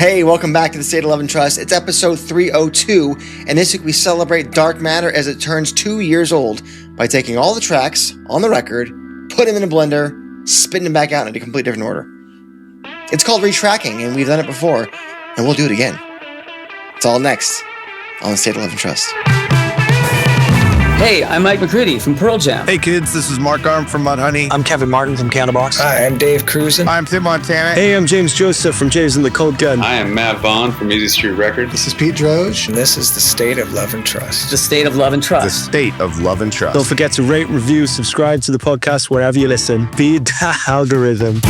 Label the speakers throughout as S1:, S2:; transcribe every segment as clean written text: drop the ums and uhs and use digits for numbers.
S1: Hey, welcome back to the State of Love and Trust. It's episode 302, and this week we celebrate Dark Matter as it turns 2 years old by taking all the tracks on the record, putting them in a blender, spitting them back out in a complete different order. It's called retracking, and we've done it before, and we'll do it again. It's all next on the State of Love and Trust.
S2: Hey, I'm Mike McCready from Pearl Jam.
S3: Hey kids, this is Mark Arm from Mudhoney.
S4: I'm Kevin Martin from Candlebox.
S5: Hi, I'm Dave Cruzen.
S3: I'm Tim Montana.
S6: Hey, I'm James Joseph from James and the Cold Gun.
S7: I am Matt Vaughn from Easy Street Records.
S8: This is Pete Droge.
S5: And this is the State of Love and Trust.
S2: The State of Love and Trust.
S3: The State of Love and Trust.
S6: Don't forget to rate, review, subscribe to the podcast wherever you listen. Feed the algorithm.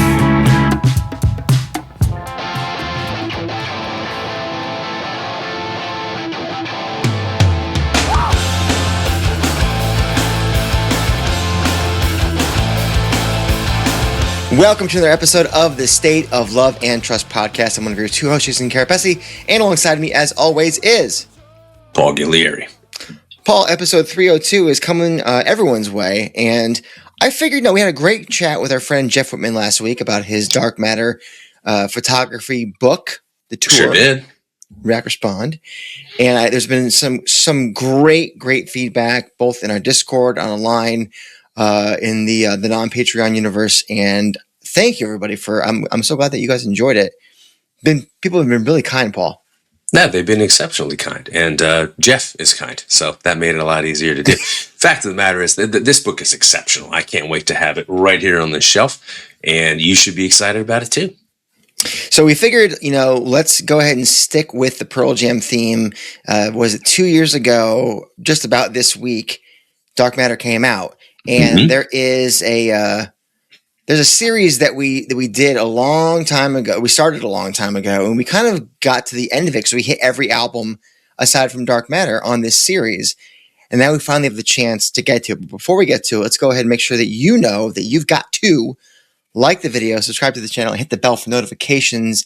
S1: Welcome to another episode of the State of Love and Trust podcast. I'm one of your two hosts, Jason Kerepesi, and alongside me, as always, is
S7: Paul Ghiglieri.
S1: Paul. Episode 302 is coming everyone's way, and I figured, we had a great chat with our friend Jeff Whitman last week about his Dark Matter photography book, the tour.
S7: Sure did.
S1: React Respond, and there's been some great feedback both in our Discord, online, in the non-Patreon universe, and thank you everybody for. I'm so glad that you guys enjoyed it. People have been really kind, Paul.
S7: No, they've been exceptionally kind, and Jeff is kind, so that made it a lot easier to do. Fact of the matter is that this book is exceptional. I can't wait to have it right here on the shelf, and you should be excited about it too.
S1: So we figured, let's go ahead and stick with the Pearl Jam theme. Was it 2 years ago? Just about this week, Dark Matter came out. And there is there's a series that we did a long time ago. We started a long time ago, and we kind of got to the end of it. So we hit every album aside from Dark Matter on this series. And now we finally have the chance to get to it. But before we get to it, let's go ahead and make sure that you know that you've got to like the video, subscribe to the channel, and hit the bell for notifications.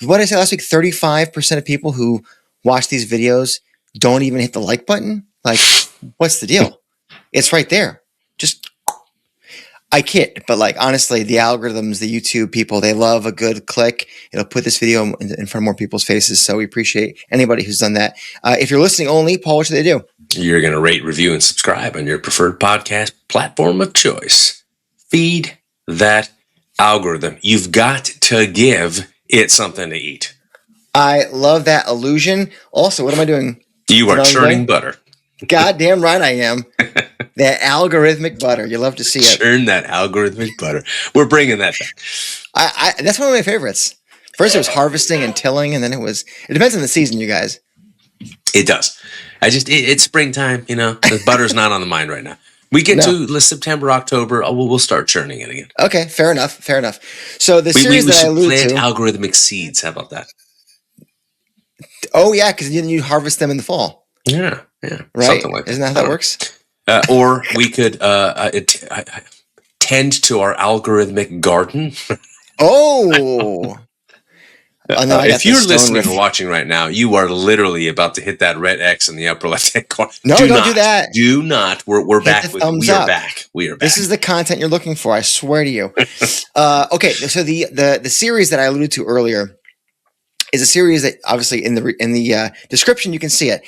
S1: What did I say last week? 35% of people who watch these videos don't even hit the like button. Like, what's the deal? It's right there. Just, I kid, but honestly, the algorithms, the YouTube people, they love a good click. It'll put this video in front of more people's faces. So we appreciate anybody who's done that. If you're listening only, Paul, what should they do?
S7: You're going to rate, review, and subscribe on your preferred podcast platform of choice. Feed that algorithm. You've got to give it something to eat.
S1: I love that illusion. Also, what am I doing?
S7: You are churning butter.
S1: Goddamn right I am. That algorithmic butter. You love to see it.
S7: Churn that algorithmic butter. We're bringing that back.
S1: That's one of my favorites. First it was harvesting and tilling, and then it depends on the season, you guys.
S7: It does. It's springtime, The butter's not on the mind right now. We get to September, October, we'll start churning it again.
S1: Okay, fair enough. So the series that I alluded to.
S7: Plant algorithmic seeds. How about that?
S1: Oh, yeah, because then you harvest them in the fall.
S7: Yeah.
S1: Right?
S7: Something like that.
S1: Isn't that how that works?
S7: Or we could tend to our algorithmic garden.
S1: Oh.
S7: If you're listening or watching right now, you are literally about to hit that red X in the upper left-hand corner.
S1: No, don't do that.
S7: Do not. We're back. We are back.
S1: This is the content you're looking for. I swear to you. Okay, so the series that I alluded to earlier is a series that obviously in the description you can see it.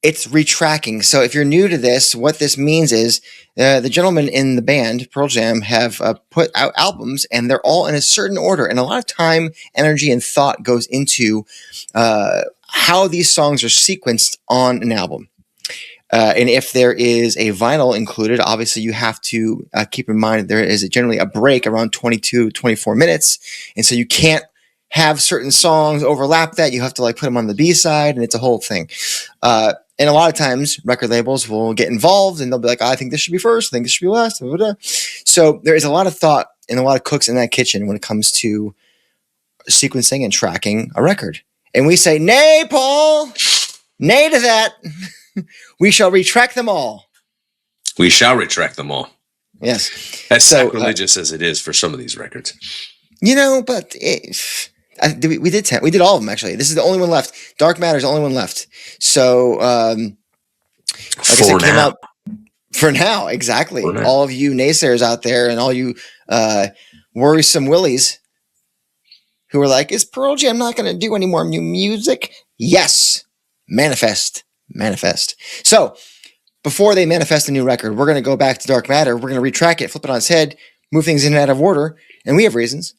S1: It's retracking. So if you're new to this, what this means is the gentlemen in the band, Pearl Jam, have put out albums, and they're all in a certain order. And a lot of time, energy, and thought goes into how these songs are sequenced on an album. And if there is a vinyl included, obviously you have to keep in mind that there is generally a break around 22, 24 minutes. And so you can't have certain songs overlap that. You have to put them on the B-side, and it's a whole thing. And a lot of times record labels will get involved, and they'll be like, I think this should be first. I think this should be last. Blah, blah, blah. So there is a lot of thought and a lot of cooks in that kitchen when it comes to sequencing and tracking a record. And we say, nay, Paul, nay to that. We shall retract them all.
S7: We shall retract them all.
S1: Yes.
S7: As sacrilegious as it is for some of these records.
S1: But we did all of them, actually. This is the only one left. Dark Matter is the only one left. So, came out for now. Exactly. For now. All of you naysayers out there and all you worrisome willies who are like, is Pearl Jam not going to do any more new music? Yes. Manifest. So before they manifest a new record, we're going to go back to Dark Matter. We're going to retrack it, flip it on its head, move things in and out of order. And we have reasons.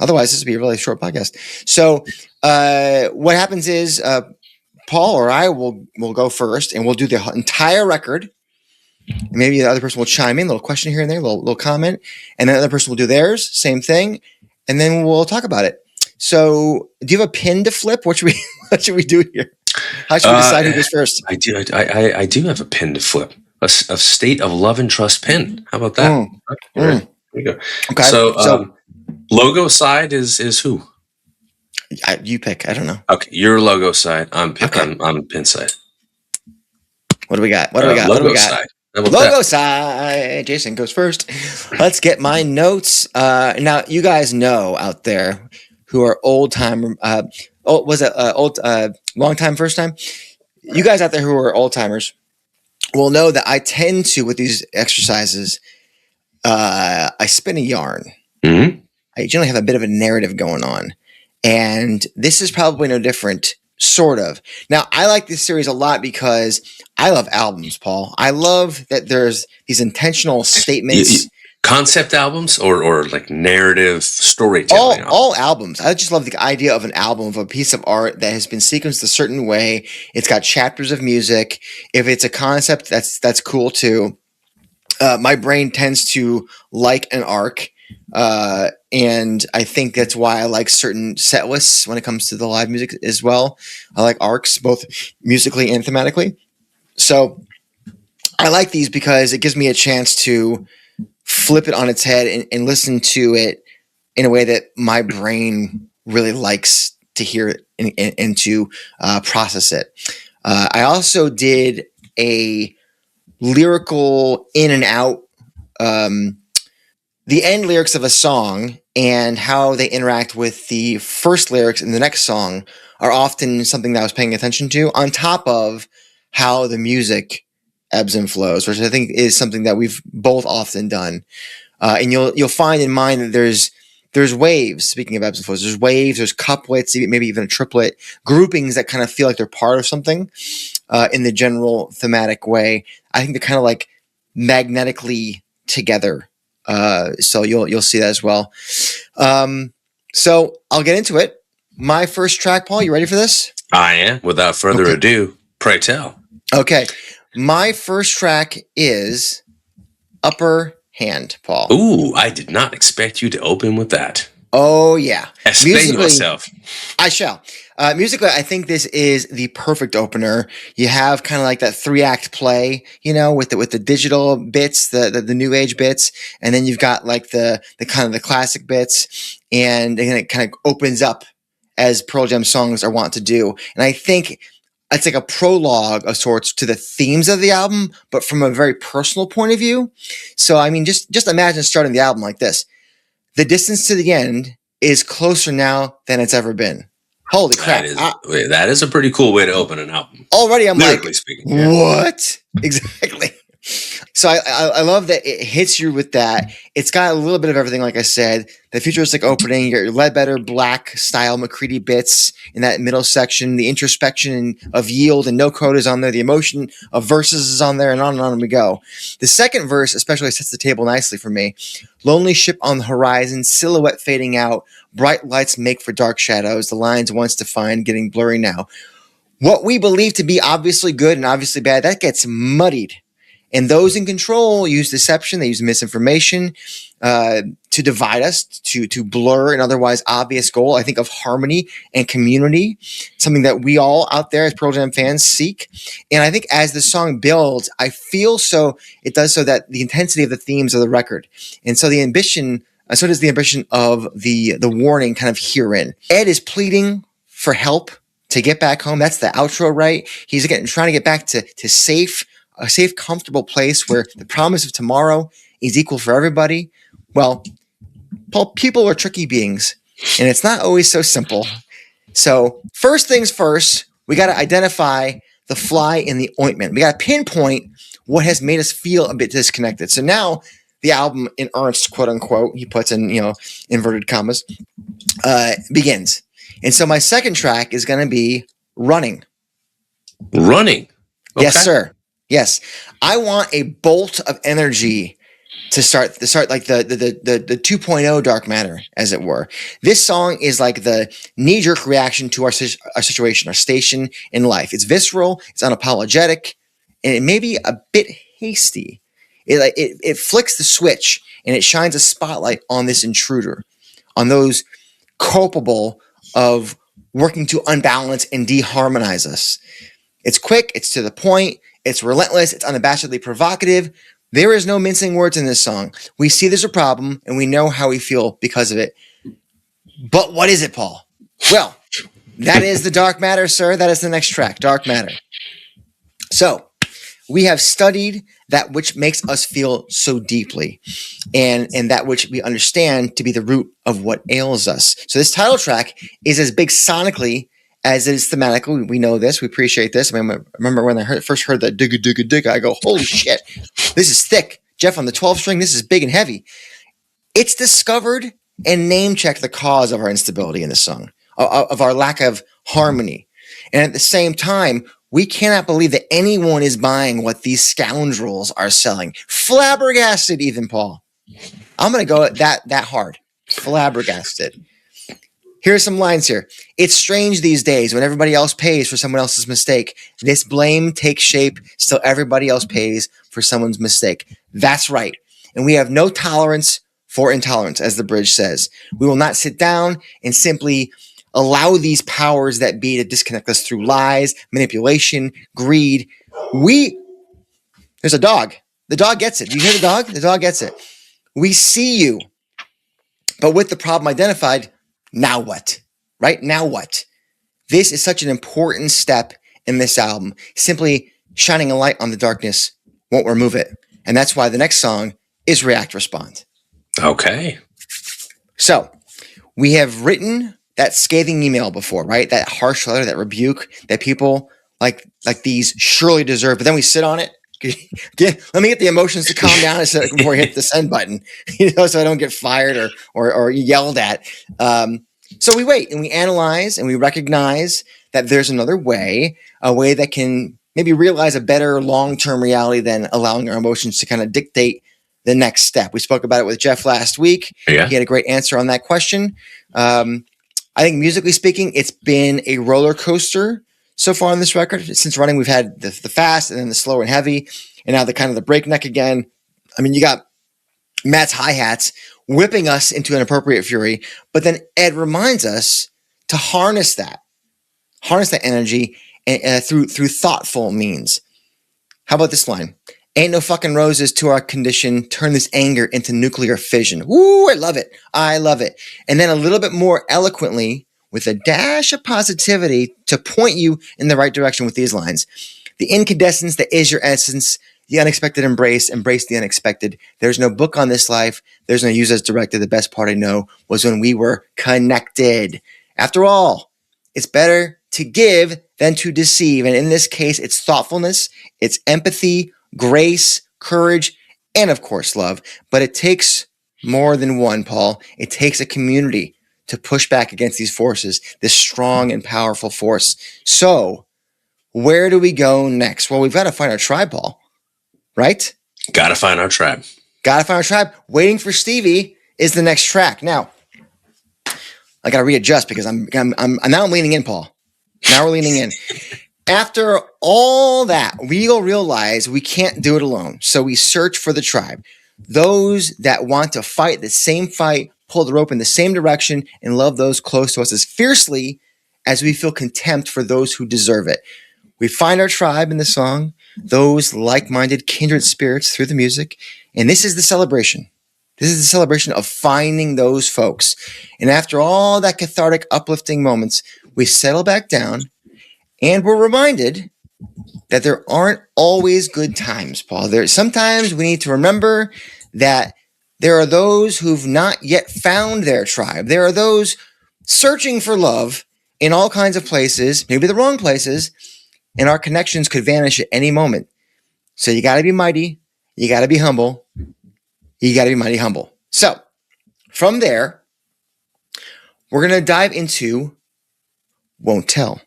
S1: Otherwise, this would be a really short podcast. So what happens is Paul or I will go first, and we'll do the entire record. And maybe the other person will chime in, a little question here and there, a little comment. And then the other person will do theirs, same thing. And then we'll talk about it. So do you have a pin to flip? What should we do here? How should we decide who goes first?
S7: I do have a pin to flip. A State of Love and Trust pin. How about that? There we go.
S1: Okay.
S7: So logo side is who?
S1: You pick. I don't know.
S7: Okay, your logo side. I'm pin side.
S1: What do we got?
S7: Logo side.
S1: Logo side. Jason goes first. Let's get my notes. Now, you guys know out there who are old time. Long time, first time? You guys out there who are old timers will know that I tend to, with these exercises, I spin a yarn.
S7: Mm-hmm.
S1: I generally have a bit of a narrative going on. And this is probably no different, sort of. Now, I like this series a lot because I love albums, Paul. I love that there's these intentional statements.
S7: Concept albums or like narrative storytelling?
S1: All albums. I just love the idea of an album, of a piece of art that has been sequenced a certain way. It's got chapters of music. If it's a concept, that's cool too. My brain tends to like an arc. And I think that's why I like certain set lists when it comes to the live music as well. I like arcs, both musically and thematically. So I like these because it gives me a chance to flip it on its head and listen to it in a way that my brain really likes to hear it and to process it. I also did a lyrical in and out, the end lyrics of a song and how they interact with the first lyrics in the next song are often something that I was paying attention to, on top of how the music ebbs and flows, which I think is something that we've both often done. And you'll find in mine that there's waves. Speaking of ebbs and flows, there's waves, there's couplets, maybe even a triplet, groupings that kind of feel like they're part of something in the general thematic way. I think they're kind of like magnetically together. So you'll see that as well. So I'll get into it. My first track, Paul, you ready for this?
S7: I am. Without further ado, pray tell.
S1: Okay. My first track is Upper Hand, Paul.
S7: Ooh, I did not expect you to open with that.
S1: Oh, yeah.
S7: Explain yourself.
S1: I shall. Musically, I think this is the perfect opener. You have kind of like that 3-act play, with the digital bits, the new age bits, and then you've got like the kind of the classic bits, and then it kind of opens up as Pearl Jam songs are wont to do. And I think it's like a prologue of sorts to the themes of the album, but from a very personal point of view. So, I mean, just imagine starting the album like this. The distance to the end is closer now than it's ever been. Holy crap.
S7: That is a pretty cool way to open an album.
S1: Already I'm
S7: lyrically
S1: like,
S7: speaking, yeah.
S1: What? Exactly. So I love that it hits you with that. It's got a little bit of everything, like I said. The futuristic opening, your Ledbetter Black style McCready bits in that middle section, the introspection of yield and no code is on there, the emotion of verses is on there, and on we go. The second verse especially sets the table nicely for me. Lonely ship on the horizon, silhouette fading out, bright lights make for dark shadows, the lines once defined getting blurry now. What we believe to be obviously good and obviously bad, that gets muddied. And those in control use deception, they use misinformation to divide us, to blur an otherwise obvious goal, I think, of harmony and community, something that we all out there as Pearl Jam fans seek. And I think as the song builds, I feel it does so that the intensity of the themes of the record. And so the ambition, so does the ambition of the warning kind of herein. Ed is pleading for help to get back home. That's the outro, right? He's trying to get back to a safe, comfortable place where the promise of tomorrow is equal for everybody. Well, Paul, people are tricky beings, and it's not always so simple. So first things first, we got to identify the fly in the ointment. We got to pinpoint what has made us feel a bit disconnected. So now the album in earnest, quote unquote, he puts in, inverted commas, begins. And so my second track is going to be Running.
S7: Running. Okay.
S1: Yes, sir. Yes. I want a bolt of energy to start like the 2.0 dark matter, as it were. This song is like the knee-jerk reaction to our situation, our station in life. It's visceral, it's unapologetic, and it may be a bit hasty. It flicks the switch and it shines a spotlight on this intruder, on those culpable of working to unbalance and deharmonize us. It's quick, it's to the point, it's relentless, it's unabashedly provocative. There is no mincing words in this song. We see there's a problem and we know how we feel because of it. But what is it, Paul? Well, that is the dark matter, sir. That is the next track, Dark Matter. So, we have studied that which makes us feel so deeply and that which we understand to be the root of what ails us. So this title track is as big sonically as it is thematically. We know this. We appreciate this. I mean, I remember when I first heard that digga digga digga, I go, holy shit, this is thick. Jeff on the 12 string, this is big and heavy. It's discovered and name-checked the cause of our instability in this song, of our lack of harmony. And at the same time, we cannot believe that anyone is buying what these scoundrels are selling. Flabbergasted, even, Paul. I'm going to go at that hard. Flabbergasted. Here are some lines here. It's strange these days when everybody else pays for someone else's mistake. This blame takes shape, still everybody else pays for someone's mistake. That's right. And we have no tolerance for intolerance, as the bridge says. We will not sit down and simply allow these powers that be to disconnect us through lies, manipulation, greed. There's a dog. The dog gets it. Do you hear the dog? The dog gets it. We see you. But with the problem identified, now what? Right? Now what? This is such an important step in this album. Simply shining a light on the darkness won't remove it. And that's why the next song is React Respond.
S7: Okay.
S1: So we have written that scathing email before, right? That harsh letter, that rebuke that people like these surely deserve. But then we sit on it. Let me get the emotions to calm down before I hit the send button, so I don't get fired or yelled at. So we wait and we analyze and we recognize that there's another way, a way that can maybe realize a better long-term reality than allowing our emotions to kind of dictate the next step. We spoke about it with Jeff last week.
S7: Yeah.
S1: He had a great answer on that question. I think musically speaking, it's been a roller coaster so far on this record. Since running, we've had the fast and then the slow and heavy, and now the kind of the breakneck again. I mean, you got Matt's hi-hats whipping us into an appropriate fury, but then Ed reminds us to harness that energy through thoughtful means. How about this line? Ain't no fucking roses to our condition. Turn this anger into nuclear fission. Woo, I love it. I love it. And then a little bit more eloquently, with a dash of positivity to point you in the right direction with these lines. The incandescence that is your essence, the unexpected embrace the unexpected. There's no book on this life. There's no use as directed. The best part I know was when we were connected. After all, it's better to give than to deceive. And in this case, it's thoughtfulness, it's empathy, grace, courage, and of course, love. But it takes more than one, Paul. It takes a community to push back against these forces, this strong and powerful force. So, where do we go next? Well, we've got to find our tribe, Paul. Right?
S7: Got to find our tribe.
S1: Got to find our tribe. Waiting for Stevie is the next track. Now, I got to readjust because I'm now leaning in, Paul. Now we're leaning in. After all that, we'll realize we can't do it alone. So we search for the tribe. Those that want to fight the same fight, pull the rope in the same direction, and love those close to us as fiercely as we feel contempt for those who deserve it. We find our tribe in the song, those like-minded kindred spirits through the music, and this is the celebration. This is the celebration of finding those folks. And after all that cathartic, uplifting moments, we settle back down, and we're reminded that there aren't always good times, Paul. Sometimes we need to remember that there are those who've not yet found their tribe. There are those searching for love in all kinds of places, maybe the wrong places, and our connections could vanish at any moment. So you got to be mighty. You got to be humble. You got to be mighty humble. So from there, we're going to dive into Won't Tell.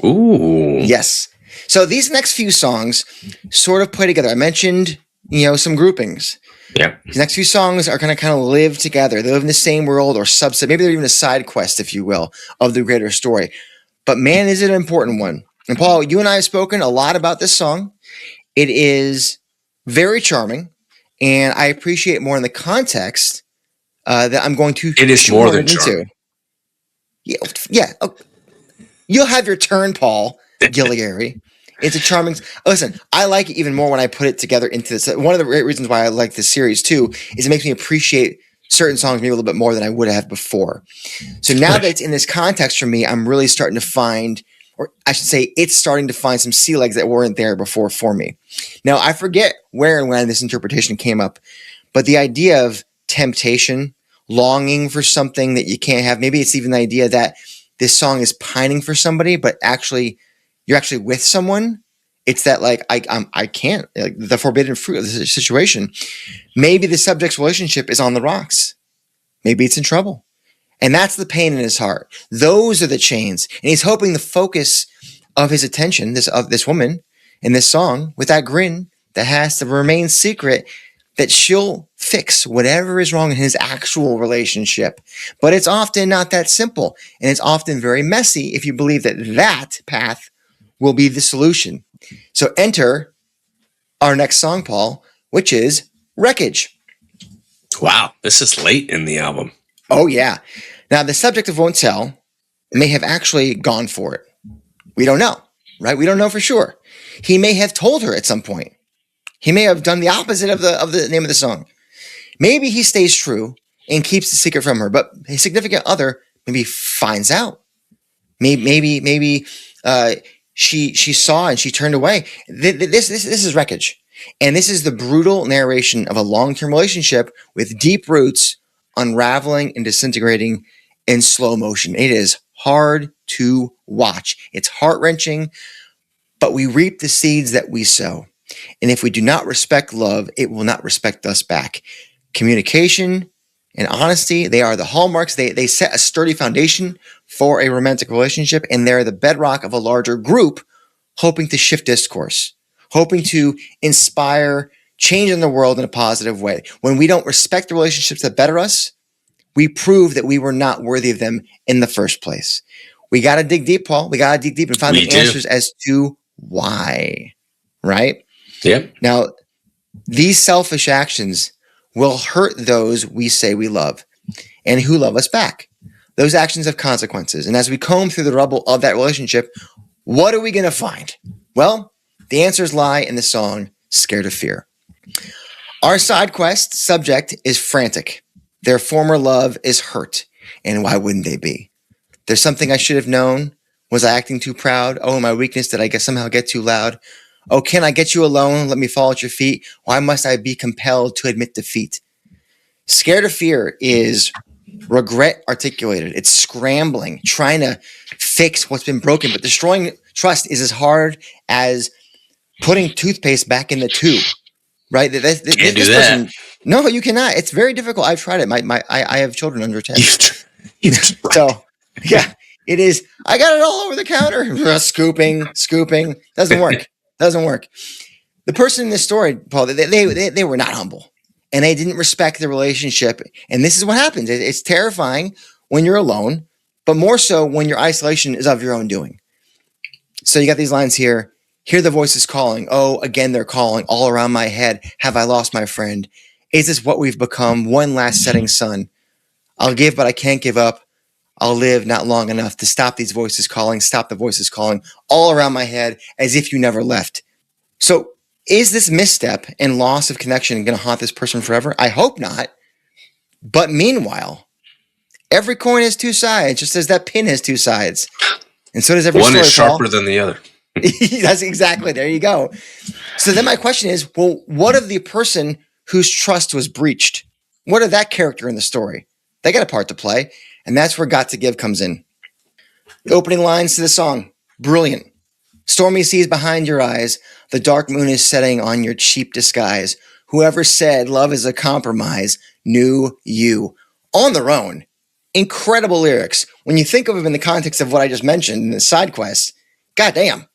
S7: Ooh.
S1: Yes. So these next few songs sort of play together. I mentioned, some groupings.
S7: Yeah.
S1: These next few songs are going to kind of live together. They live in the same world or subset. Maybe they're even a side quest, if you will, of the greater story. But man, is it an important one. And Paul, you and I have spoken a lot about this song. It is very charming, and I appreciate more in the context that I'm going to.
S7: It is more than charming.
S1: Yeah. Okay. You'll have your turn, Paul Ghiglieri. It's a charming. Listen, I like it even more when I put it together into this. One of the great reasons why I like this series too is it makes me appreciate certain songs maybe a little bit more than I would have before. So now that it's in this context for me, I'm really starting to find, or I should say, it's starting to find some sea legs that weren't there before for me. Now, I forget where and when this interpretation came up, but the idea of temptation, longing for something that you can't have, maybe it's even the idea that this song is pining for somebody, but actually you're actually with someone. It's that like, I can't, like the forbidden fruit of the situation. Maybe the subject's relationship is on the rocks. Maybe it's in trouble. And that's the pain in his heart. Those are the chains. And he's hoping the focus of his attention, of this woman in this song, with that grin that has to remain secret, that she'll fix whatever is wrong in his actual relationship. But it's often not that simple. And it's often very messy if you believe that that path will be the solution. So enter our next song, Paul, which is Wreckage.
S7: Wow, this is late in the album.
S1: Oh, yeah. Now, the subject of Won't Tell may have actually gone for it. We don't know, right? We don't know for sure. He may have told her at some point. He may have done the opposite of the name of the song. Maybe he stays true and keeps the secret from her, but his significant other maybe finds out. Maybe she saw and she turned away. This is Wreckage. And this is the brutal narration of a long-term relationship with deep roots unraveling and disintegrating in slow motion. It is hard to watch. It's heart-wrenching, but we reap the seeds that we sow. And if we do not respect love, it will not respect us back. Communication and honesty, they are the hallmarks. They set a sturdy foundation for a romantic relationship, and they're the bedrock of a larger group hoping to shift discourse, hoping to inspire change in the world in a positive way. When we don't respect the relationships that better us, we prove that we were not worthy of them in the first place. We got to dig deep, Paul. We got to dig deep and find the answers as to why, right?
S7: Yep.
S1: Now, these selfish actions will hurt those we say we love and who love us back. Those actions have consequences. And as we comb through the rubble of that relationship, what are we going to find? Well, the answers lie in the song Scared of Fear. Our side quest subject is frantic. Their former love is hurt. And why wouldn't they be? There's something I should have known. Was I acting too proud? Oh, my weakness, did I somehow get too loud? Oh, can I get you alone? Let me fall at your feet. Why must I be compelled to admit defeat? Scared of Fear is regret articulated. It's scrambling, trying to fix what's been broken. But destroying trust is as hard as putting toothpaste back in the tube, right?
S7: Can't do that.
S1: No, you cannot. It's very difficult. I've tried it. I have children under 10. So, yeah, it is. I got it all over the counter. Scooping. Doesn't work. The person in this story, Paul, they were not humble. And they didn't respect the relationship. And this is what happens. It's terrifying when you're alone, but more so when your isolation is of your own doing. So you got these lines here. Hear the voices calling. Oh, again, they're calling all around my head. Have I lost my friend? Is this what we've become? One last setting sun. I'll give, but I can't give up. I'll live not long enough to stop these voices calling, stop the voices calling all around my head as if you never left. So is this misstep and loss of connection going to haunt this person forever? I hope not. But meanwhile, every coin has two sides, just as that pin has two sides. And so does every story,
S7: One is sharper
S1: Paul.
S7: than the other.
S1: That's exactly. There you go. So then my question is, well, what of the person whose trust was breached? What of that character in the story? They got a part to play. And that's where Got to Give comes in. The opening lines to the song, brilliant. Stormy seas behind your eyes. The dark moon is setting on your cheap disguise. Whoever said love is a compromise knew you. On their own, incredible lyrics. When you think of them in the context of what I just mentioned in the side quest, goddamn.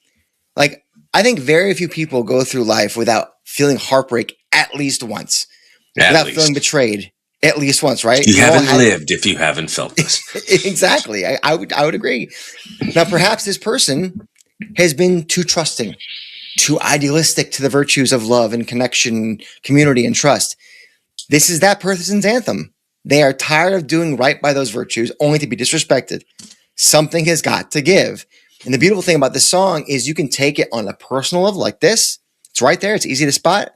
S1: Like, I think very few people go through life without feeling heartbreak at least once, without feeling betrayed at least once, right?
S7: You haven't lived if you haven't felt this.
S1: Exactly. I would agree. Now, perhaps this person has been too trusting, too idealistic to the virtues of love and connection, community, and trust. This is that person's anthem. They are tired of doing right by those virtues only to be disrespected. Something has got to give. And the beautiful thing about this song is you can take it on a personal level like this. It's right there. It's easy to spot.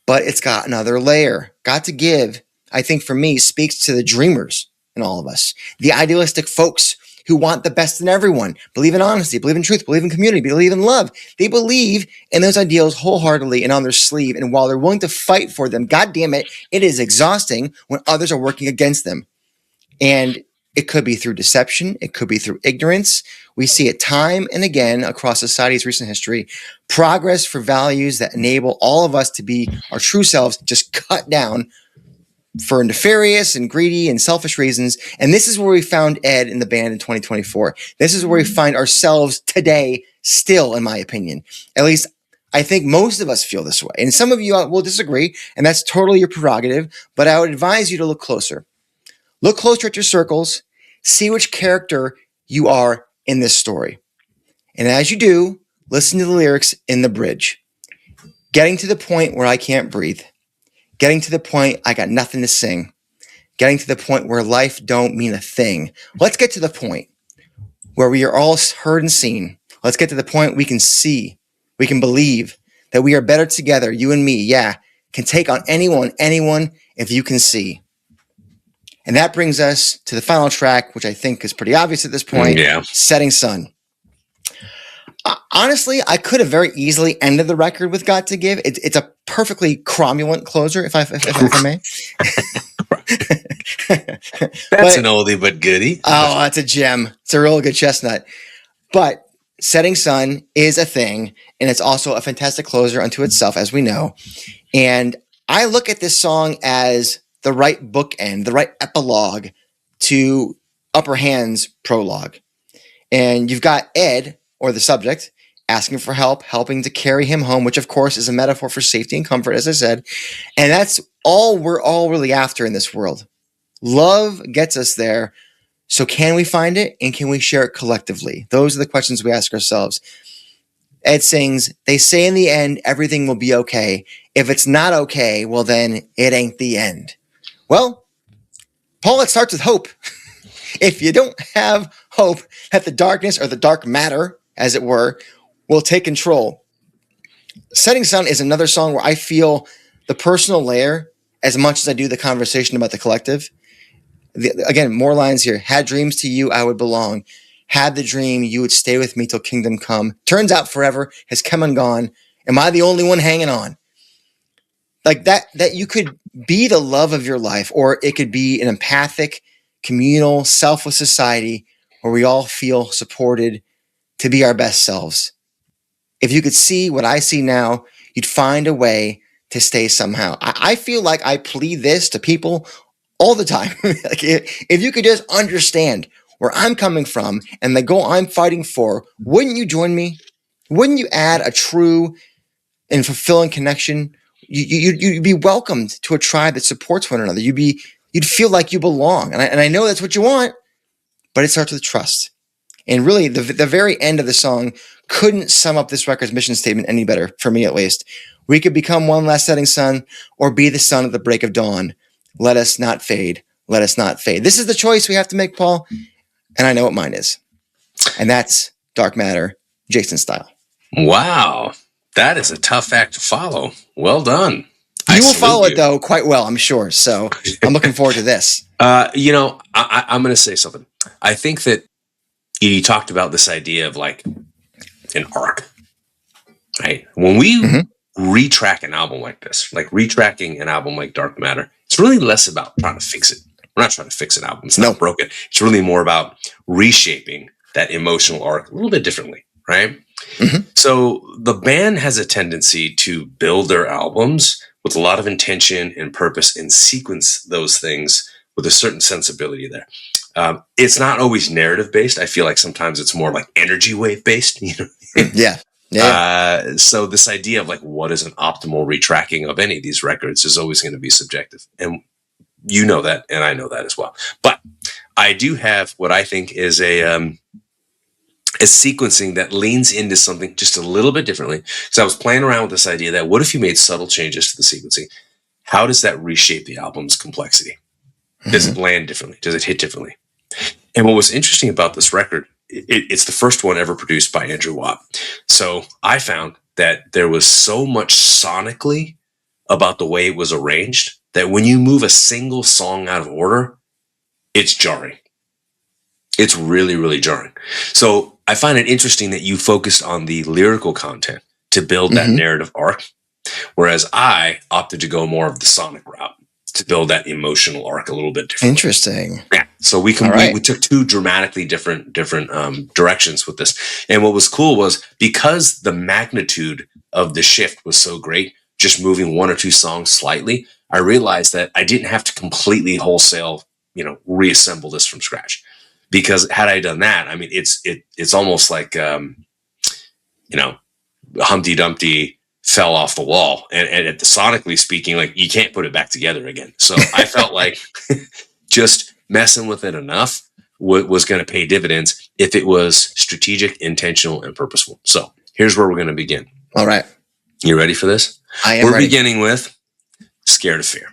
S1: But it's got another layer. Got to give, I think for me, speaks to the dreamers in all of us. The idealistic folks who want the best in everyone. Believe in honesty, believe in truth, believe in community, believe in love. They believe in those ideals wholeheartedly and on their sleeve. And while they're willing to fight for them, God damn it, it is exhausting when others are working against them. And it could be through deception. It could be through ignorance. We see it time and again across society's recent history. Progress for values that enable all of us to be our true selves just cut down for nefarious and greedy and selfish reasons. And this is where we found Ed in the band in 2024. This is where we find ourselves today still, in my opinion. At least I think most of us feel this way. And some of you will disagree, and that's totally your prerogative. But I would advise you to look closer. Look closer at your circles. See which character you are in this story. And as you do, listen to the lyrics in the bridge. Getting to the point where I can't breathe. Getting to the point I got nothing to sing. Getting to the point where life don't mean a thing. Let's get to the point where we are all heard and seen. Let's get to the point we can see, we can believe that we are better together, you and me, yeah, can take on anyone if you can see. And that brings us to the final track, which I think is pretty obvious at this point, Setting Sun. Honestly, I could have very easily ended the record with Got to Give. It's a perfectly cromulent closer, if I may.
S7: That's an oldie but goodie.
S1: Oh, that's a gem. It's a real good chestnut. But Setting Sun is a thing, and it's also a fantastic closer unto itself, as we know. And I look at this song as the right bookend, the right epilogue to Upper Hand's prologue. And you've got Ed, or the subject, asking for help, helping to carry him home, which of course is a metaphor for safety and comfort, as I said. And that's all we're all really after in this world. Love gets us there. So can we find it, and can we share it collectively? Those are the questions we ask ourselves. Ed sings, they say in the end, everything will be okay. If it's not okay, well then it ain't the end. Well, Paul, it starts with hope. If you don't have hope that the darkness, or the dark matter, as it were, will take control. Setting Sun is another song where I feel the personal layer as much as I do the conversation about the collective. Again, more lines here. Had dreams to you, I would belong. Had the dream, you would stay with me till kingdom come. Turns out forever has come and gone. Am I the only one hanging on? Like that you could be the love of your life, or it could be an empathic, communal, selfless society where we all feel supported to be our best selves. If you could see what I see now, you'd find a way to stay somehow. I feel like I plead this to people all the time. Like if you could just understand where I'm coming from and the goal I'm fighting for, wouldn't you join me? Wouldn't you add a true and fulfilling connection? You'd be welcomed to a tribe that supports one another. You'd feel like you belong. And I know that's what you want, but it starts with trust. And really, the very end of the song couldn't sum up this record's mission statement any better, for me at least. We could become one last setting sun, or be the sun at the break of dawn. Let us not fade. Let us not fade. This is the choice we have to make, Paul. And I know what mine is. And that's Dark Matter, Jason style.
S7: Wow. That is a tough act to follow. Well done.
S1: You will follow it, though, quite well, I'm sure. So I'm looking forward to this.
S7: I'm going to say something. I think that you talked about this idea of like an arc, right? When we retrack an album like this, like retracking an album like Dark Matter, it's really less about trying to fix it. We're not trying to fix an album. It's not broken. It's really more about reshaping that emotional arc a little bit differently, right? Mm-hmm. So the band has a tendency to build their albums with a lot of intention and purpose and sequence those things with a certain sensibility there. It's not always narrative based. I feel like sometimes it's more like energy wave based.
S1: Yeah. Yeah.
S7: So this idea of like what is an optimal retracking of any of these records is always going to be subjective, and you know that, and I know that as well. But I do have what I think is a sequencing that leans into something just a little bit differently. So I was playing around with this idea that what if you made subtle changes to the sequencing? How does that reshape the album's complexity? Does it land differently? Does it hit differently? And what was interesting about this record, it's the first one ever produced by Andrew Watt. So I found that there was so much sonically about the way it was arranged that when you move a single song out of order, it's jarring. It's really, really jarring. So I find it interesting that you focused on the lyrical content to build that narrative arc, whereas I opted to go more of the sonic route to build that emotional arc a little bit different.
S1: Interesting.
S7: Yeah. So we took two dramatically different directions with this. And what was cool was because the magnitude of the shift was so great, just moving one or two songs slightly, I realized that I didn't have to completely wholesale, reassemble this from scratch. Because had I done that, I mean, it's almost like, Humpty Dumpty fell off the wall, and at the sonically speaking, like you can't put it back together again. So I felt like just messing with it enough was going to pay dividends if it was strategic, intentional, and purposeful. So here's where we're going to begin.
S1: All right.
S7: You ready for this?
S1: I am
S7: We're
S1: ready.
S7: beginning with Scared of Fear.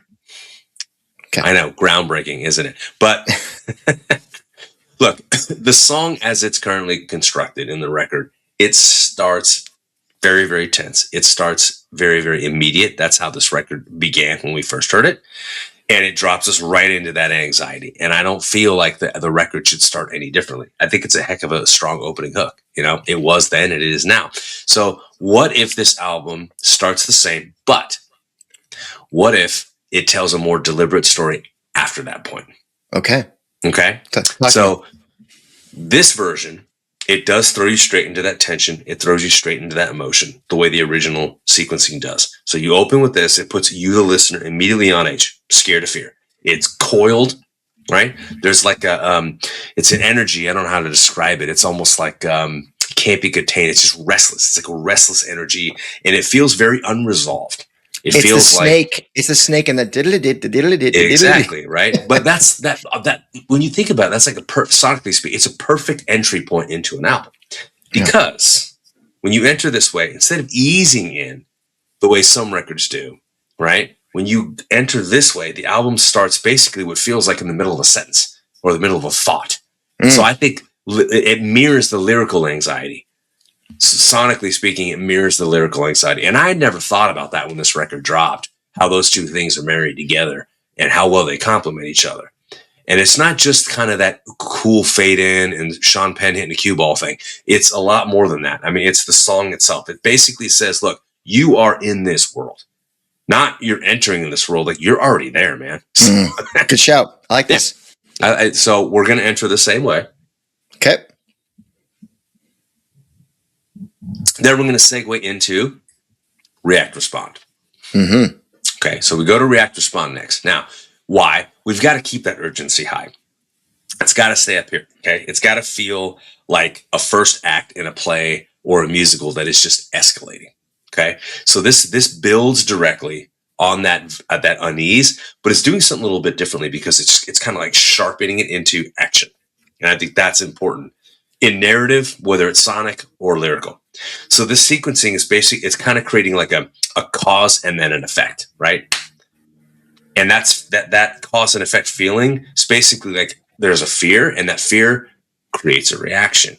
S1: Okay.
S7: I know, groundbreaking, isn't it? But look, the song as it's currently constructed in the record, it starts very, very tense. It starts very, very immediate. That's how this record began when we first heard it. And it drops us right into that anxiety. And I don't feel like the record should start any differently. I think it's a heck of a strong opening hook. It was then and it is now. So what if this album starts the same, but what if it tells a more deliberate story after that point?
S1: Okay.
S7: So this version, it does throw you straight into that tension. It throws you straight into that emotion, the way the original sequencing does. So you open with this, it puts you, the listener, immediately on edge, scared of fear. It's coiled, right? There's like it's an energy. I don't know how to describe it. It's almost like can't be contained. It's just restless. It's like a restless energy, and it feels very unresolved. It's
S1: the snake. It's the snake and the diddly-dit.
S7: Exactly, right? But that's that when you think about it, that's like sonically speaking, it's a perfect entry point into an album. Because when you enter this way, instead of easing in the way some records do, right? When you enter this way, the album starts basically what feels like in the middle of a sentence or the middle of a thought. So I think it mirrors the lyrical anxiety. Sonically speaking, it mirrors the lyrical anxiety. And I had never thought about that when this record dropped, how those two things are married together and how well they complement each other. And it's not just kind of that cool fade in and Sean Penn hitting the cue ball thing. It's a lot more than that. I mean, it's the song itself. It basically says, look, you are in this world. Not you're entering in this world. Like you're already there, man.
S1: Good shout. I like this.
S7: So we're going to enter the same way.
S1: Okay.
S7: Then we're going to segue into React Respond.
S1: Mm-hmm.
S7: Okay, so we go to React Respond next. Now, why? We've got to keep that urgency high. It's got to stay up here, okay? It's got to feel like a first act in a play or a musical that is just escalating, okay? So this builds directly on that unease, but it's doing something a little bit differently because it's kind of like sharpening it into action. And I think that's important in narrative, whether it's sonic or lyrical. So this sequencing is basically, it's kind of creating like a cause and then an effect, right? And that's that cause and effect feeling is basically like there's a fear and that fear creates a reaction,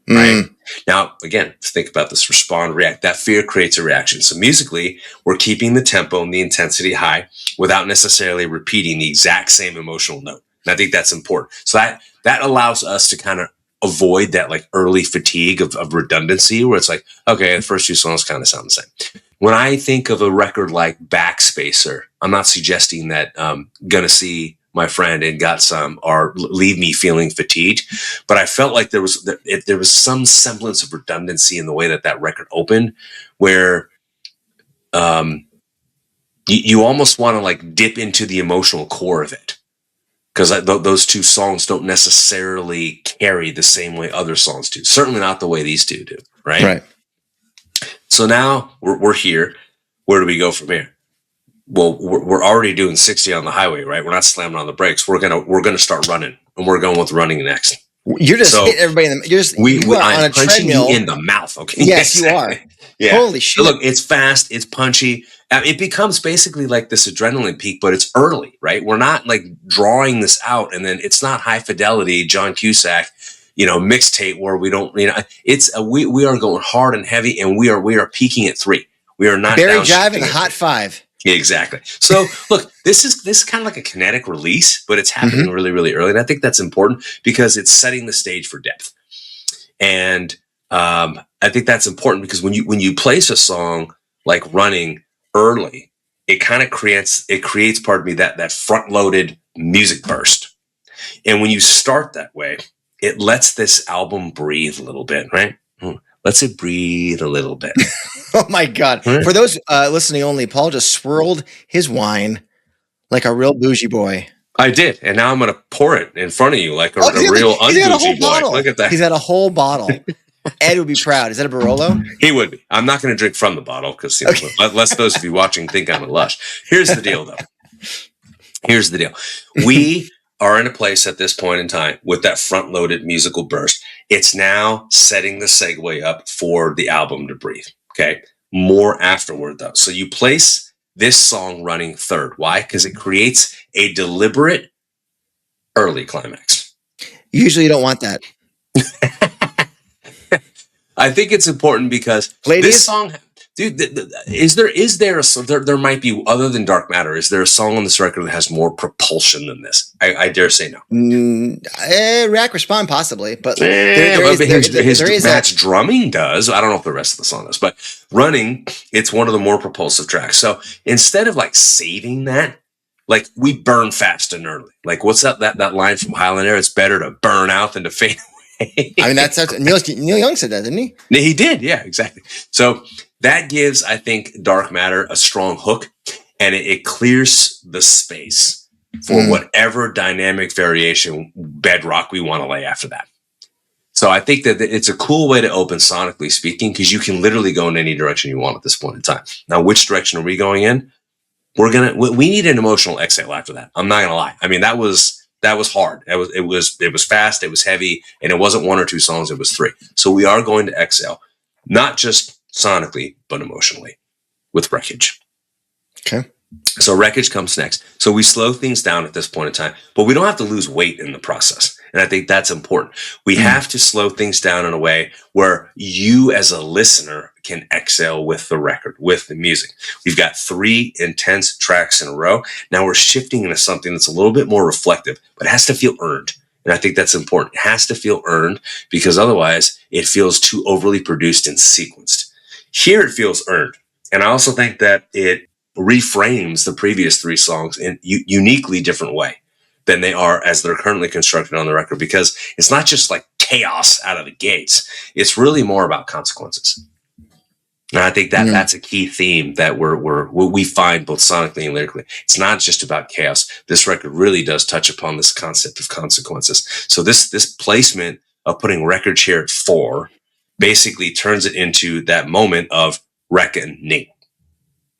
S7: right? Now, again, think about this, respond, react. That fear creates a reaction. So musically, we're keeping the tempo and the intensity high without necessarily repeating the exact same emotional note. And I think that's important. So that allows us to kind of avoid that like early fatigue of redundancy where it's like, okay, the first two songs kind of sound the same. When I think of a record like Backspacer, I'm not suggesting that Gonna See My Friend and Got Some or leave me feeling fatigued, but I felt like there was some semblance of redundancy in the way that record opened where you almost want to like dip into the emotional core of it. because those two songs don't necessarily carry the same way other songs do. Certainly not the way these two do, right?
S1: Right.
S7: So now we're here. Where do we go from here? Well, we're already doing 60 on the highway, right? We're not slamming on the brakes. We're gonna start running, and we're going with running next.
S1: You're just hitting everybody in the. You are on a treadmill.
S7: You in the mouth. Okay.
S1: Yes, you are.
S7: Yeah.
S1: Holy shit!
S7: So look, it's fast. It's punchy. It becomes basically like this adrenaline peak, but it's early, right? We're not like drawing this out, and then it's not high fidelity John Cusack, mixtape where we don't. It's we are going hard and heavy, and we are peaking at 3. We are not
S1: Barry Jive and Hot 5.
S7: Yeah, exactly. So look, this is kind of like a kinetic release, but it's happening really, really early. And I think that's important because it's setting the stage for depth. And I think that's important because when you place a song like Running early, it kind of creates that front loaded music burst. And when you start that way, it lets this album breathe a little bit, right? Lets it breathe a little bit.
S1: Oh my God. For those listening only, Paul just swirled his wine like a real bougie boy.
S7: I did. And now I'm going to pour it in front of you like a real unbougie boy. Look at that.
S1: He's had a whole bottle. Ed would be proud. Is that a Barolo?
S7: He would be. I'm not going to drink from the bottle because lest those of you watching think I'm a lush. Here's the deal, though. We are in a place at this point in time with that front-loaded musical burst. It's now setting the segue up for the album to breathe. Okay. More afterward, though. So you place this song Running third. Why? Because it creates a deliberate early climax.
S1: Usually you don't want that.
S7: I think it's important because this song, dude, there might be, other than Dark Matter, is there a song on this record that has more propulsion than this? I dare say no.
S1: React Respond possibly, but
S7: his match drumming does. I don't know if the rest of the song does, but Running, it's one of the more propulsive tracks. So instead of like saving that, like we burn fast and early. Like what's that line from Highlander? It's better to burn out than to fade away.
S1: I mean, that's Neil Young said that, didn't he?
S7: He did. Yeah, exactly. So that gives, I think, Dark Matter a strong hook, and it clears the space for whatever dynamic variation bedrock we want to lay after that. So I think that it's a cool way to open sonically speaking, because you can literally go in any direction you want at this point in time. Now, which direction are we going in? We need an emotional exhale after that. I'm not going to lie. I mean, that was hard. It was fast. It was heavy, and it wasn't 1 or 2 songs. It was 3. So we are going to exhale, not just sonically, but emotionally with Wreckage.
S1: Okay.
S7: So Wreckage comes next. So we slow things down at this point in time, but we don't have to lose weight in the process. And I think that's important. We have to slow things down in a way where you as a listener can exhale with the record, with the music. We've got 3 intense tracks in a row. Now we're shifting into something that's a little bit more reflective, but it has to feel earned. And I think that's important. It has to feel earned because otherwise it feels too overly produced and sequenced. Here it feels earned. And I also think that it reframes the previous 3 songs in a uniquely different way than they are as they're currently constructed on the record, because it's not just like chaos out of the gates. It's really more about consequences. And I think that that's a key theme that we find both sonically and lyrically. It's not just about chaos. This record really does touch upon this concept of consequences. So this placement of putting Wreckage here at 4 basically turns it into that moment of reckoning.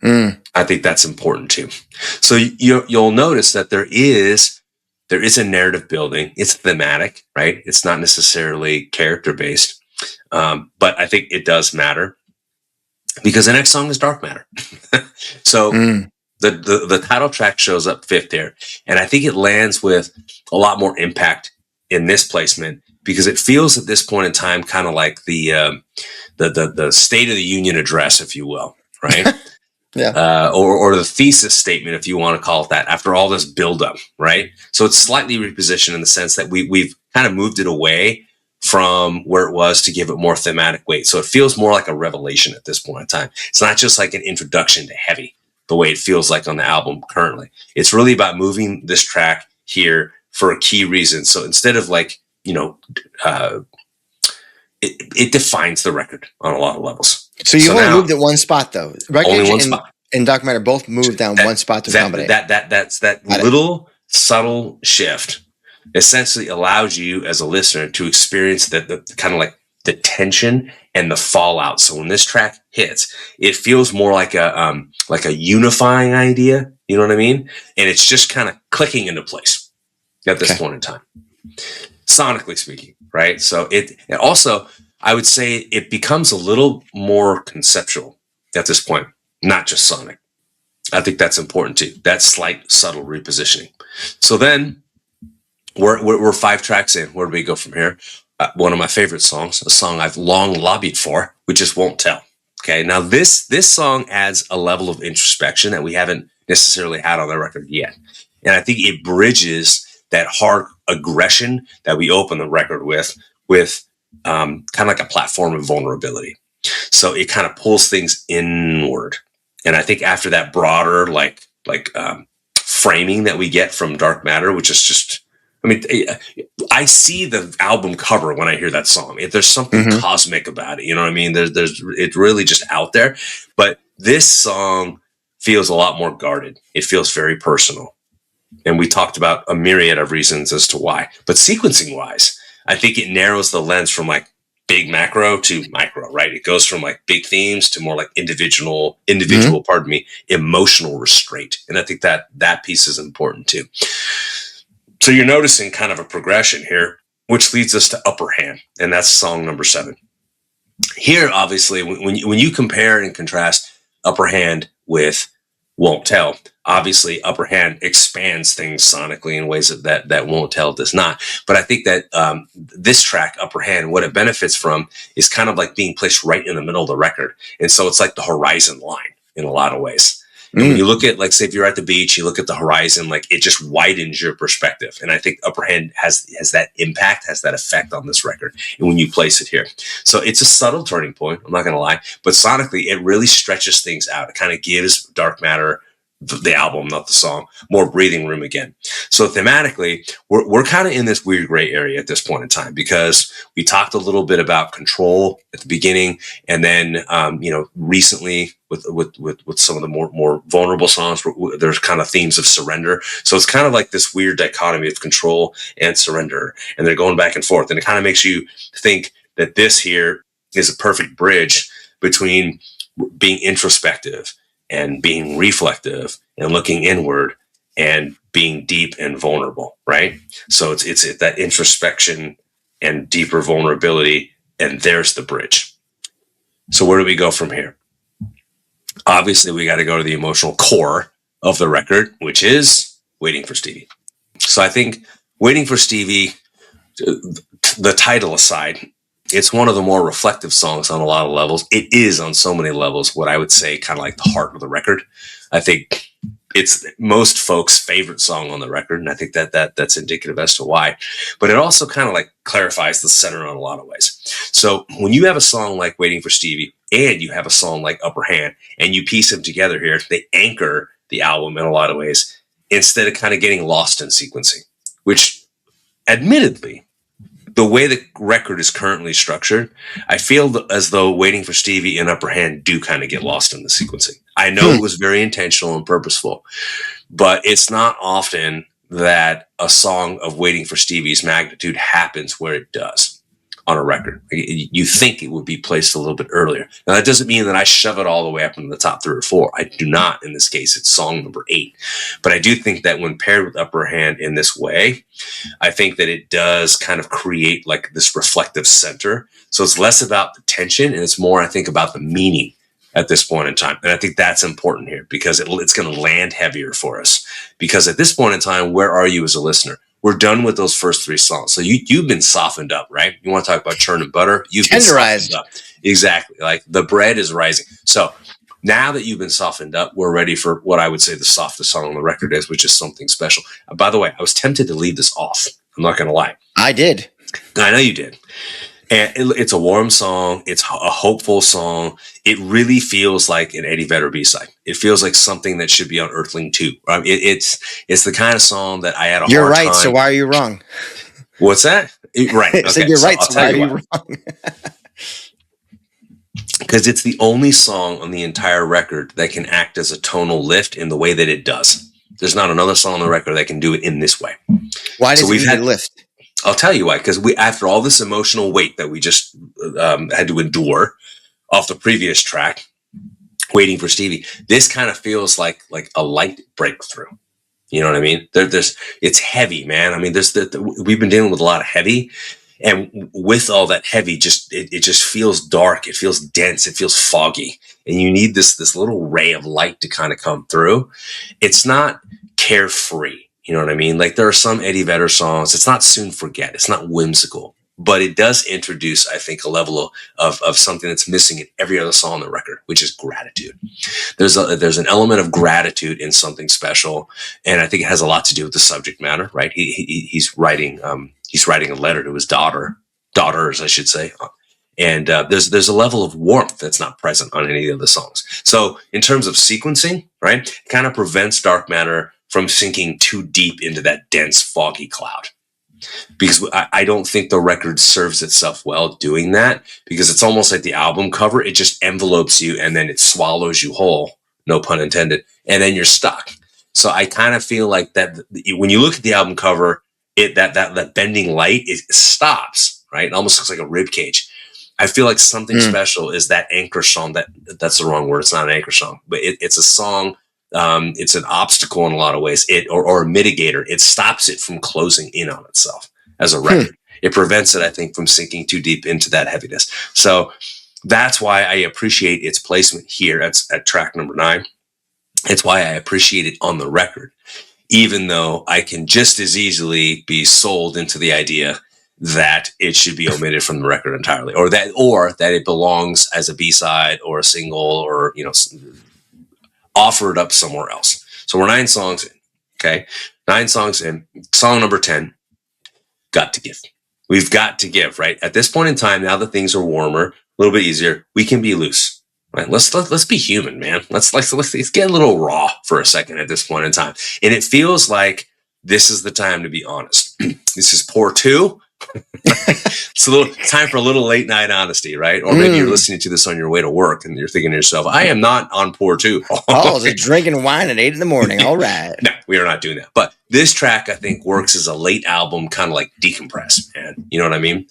S7: I think that's important too. So you'll notice that there is a narrative building. It's thematic, right? It's not necessarily character based, but I think it does matter because the next song is Dark Matter. So the title track shows up 5th here, and I think it lands with a lot more impact in this placement because it feels at this point in time kind of like the State of the Union address, if you will, right?
S1: Yeah.
S7: Or the thesis statement, if you want to call it that, after all this buildup, right? So it's slightly repositioned in the sense that we've kind of moved it away from where it was to give it more thematic weight. So it feels more like a revelation at this point in time. It's not just like an introduction to heavy, the way it feels like on the album currently. It's really about moving this track here for a key reason. So instead of like, it defines the record on a lot of levels.
S1: So you've only moved at one spot, though.
S7: Only one spot.
S1: And Dark Matter both moved down one spot to accommodate.
S7: That's that little subtle shift essentially allows you as a listener to experience the kind of like the tension and the fallout. So when this track hits, it feels more like a unifying idea. You know what I mean? And it's just kind of clicking into place at this point in time, sonically speaking, right? So it also, I would say, it becomes a little more conceptual at this point, not just sonic. I think that's important too. That slight, subtle repositioning. So then we're 5 tracks in. Where do we go from here? One of my favorite songs, a song I've long lobbied for, we just won't tell. Okay, now this song adds a level of introspection that we haven't necessarily had on the record yet, and I think it bridges that hard aggression that we open the record with kind of like a platform of vulnerability. So it kind of pulls things inward, and I think after that broader framing that we get from Dark Matter, which is just, I mean, I see the album cover when I hear that song. There's something cosmic about it. You know what I mean? It's really just out there. But this song feels a lot more guarded. It feels very personal. And we talked about a myriad of reasons as to why. But sequencing wise, I think it narrows the lens from like big macro to micro, right? It goes from like big themes to more like individual, emotional restraint. And I think that piece is important too. So you're noticing kind of a progression here, which leads us to Upper Hand, and that's song number 7. Here, obviously, when you compare and contrast Upper Hand with Won't Tell, obviously Upper Hand expands things sonically in ways that Won't Tell does not. But I think that this track, Upper Hand, what it benefits from is kind of like being placed right in the middle of the record. And so it's like the horizon line in a lot of ways. And when you look at, like, say, if you're at the beach, you look at the horizon, like, it just widens your perspective. And I think Upper Hand has that impact, has that effect on this record. And when you place it here, so it's a subtle turning point. I'm not going to lie, but sonically, it really stretches things out. It kind of gives Dark Matter, the album, not the song, more breathing room again. So thematically, we're kind of in this weird gray area at this point in time, because we talked a little bit about control at the beginning, and then recently with some of the more vulnerable songs, there's kind of themes of surrender. So it's kind of like this weird dichotomy of control and surrender, and they're going back and forth, and it kind of makes you think that this here is a perfect bridge between being introspective and being reflective and looking inward and being deep and vulnerable, right? So it's that introspection and deeper vulnerability, and there's the bridge. So where do we go from here? Obviously, we got to go to the emotional core of the record, which is Waiting for Stevie. So I think Waiting for Stevie, the title aside, it's one of the more reflective songs on a lot of levels. It is on so many levels what I would say kind of like the heart of the record. I think it's most folks' favorite song on the record, and I think that's indicative as to why. But it also kind of like clarifies the center in a lot of ways. So when you have a song like Waiting for Stevie and you have a song like Upper Hand, and you piece them together here, they anchor the album in a lot of ways instead of kind of getting lost in sequencing, which admittedly, the way the record is currently structured, I feel as though Waiting for Stevie and Upper Hand do kind of get lost in the sequencing. I know it was very intentional and purposeful, but it's not often that a song of Waiting for Stevie's magnitude happens where it does on a record. You think it would be placed a little bit earlier. Now, that doesn't mean that I shove it all the way up into the top 3 or 4. I do not. In this case, it's song number 8. But I do think that when paired with Upper Hand in this way, I think that it does kind of create like this reflective center. So it's less about the tension, and it's more, I think, about the meaning at this point in time. And I think that's important here, because it's going to land heavier for us. Because at this point in time, where are you as a listener? We're done with those first 3 songs. So you've been softened up, right? You want to talk about churn and butter? You've been softened up. Exactly. Like the bread is rising. So now that you've been softened up, we're ready for what I would say the softest song on the record is, which is Something Special. By the way, I was tempted to leave this off. I'm not going to lie.
S1: I did.
S7: I know you did. And it's a warm song. It's a hopeful song. It really feels like an Eddie Vedder B-side. It feels like something that should be on Earthling 2. It's the kind of song that I had a hard time.
S1: You're right, so why are you wrong?
S7: What's that? Right. Okay,
S1: so you're right, so why are you wrong?
S7: Because it's the only song on the entire record that can act as a tonal lift in the way that it does. There's not another song on the record that can do it in this way.
S1: Why does it need a lift?
S7: I'll tell you why. Because after all this emotional weight that we just had to endure off the previous track, Waiting for Stevie, this kind of feels like a light breakthrough. You know what I mean? It's heavy, man. I mean, we've been dealing with a lot of heavy, and with all that heavy, it just feels dark. It feels dense. It feels foggy, and you need this little ray of light to kind of come through. It's not carefree. You know what I mean? Like, there are some Eddie Vedder songs. It's not Soon Forget. It's not whimsical, but it does introduce, I think, a level of something that's missing in every other song on the record, which is gratitude. There's an element of gratitude in Something Special, and I think it has a lot to do with the subject matter, right? He's writing a letter to his daughters, I should say. And there's a level of warmth that's not present on any of the songs. So in terms of sequencing, right, it kind of prevents Dark Matter from sinking too deep into that dense, foggy cloud. Because I don't think the record serves itself well doing that, because it's almost like the album cover. It just envelopes you and then it swallows you whole, no pun intended, and then you're stuck. So I kind of feel like that when you look at the album cover, that bending light, it stops, right? It almost looks like a rib cage. I feel like Something Special is that anchor song. That's the wrong word. It's not an anchor song, but it's a song. It's an obstacle in a lot of ways, or a mitigator. It stops it from closing in on itself as a record. It prevents it, I think, from sinking too deep into that heaviness. So that's why I appreciate its placement here at track number 9. It's why I appreciate it on the record, even though I can just as easily be sold into the idea that it should be omitted from the record entirely, or that it belongs as a B-side or a single, or offered up somewhere else. So we're 9 songs in. Okay, 9 songs in. Song number 10, Got to Give. We've got to give, right? At this point in time, now that things are warmer, a little bit easier, we can be loose, right? Let's be human, man. Let's get a little raw for a second at this point in time. And it feels like this is the time to be honest. This is pour 2. It's time for a little late night honesty, right? Or maybe you're listening to this on your way to work and you're thinking to yourself, I am not on pour 2.
S1: Just drinking wine at 8 in the morning. All right.
S7: No, we are not doing that. But this track, I think, works as a late album, kind of like decompress, man. You know what I mean?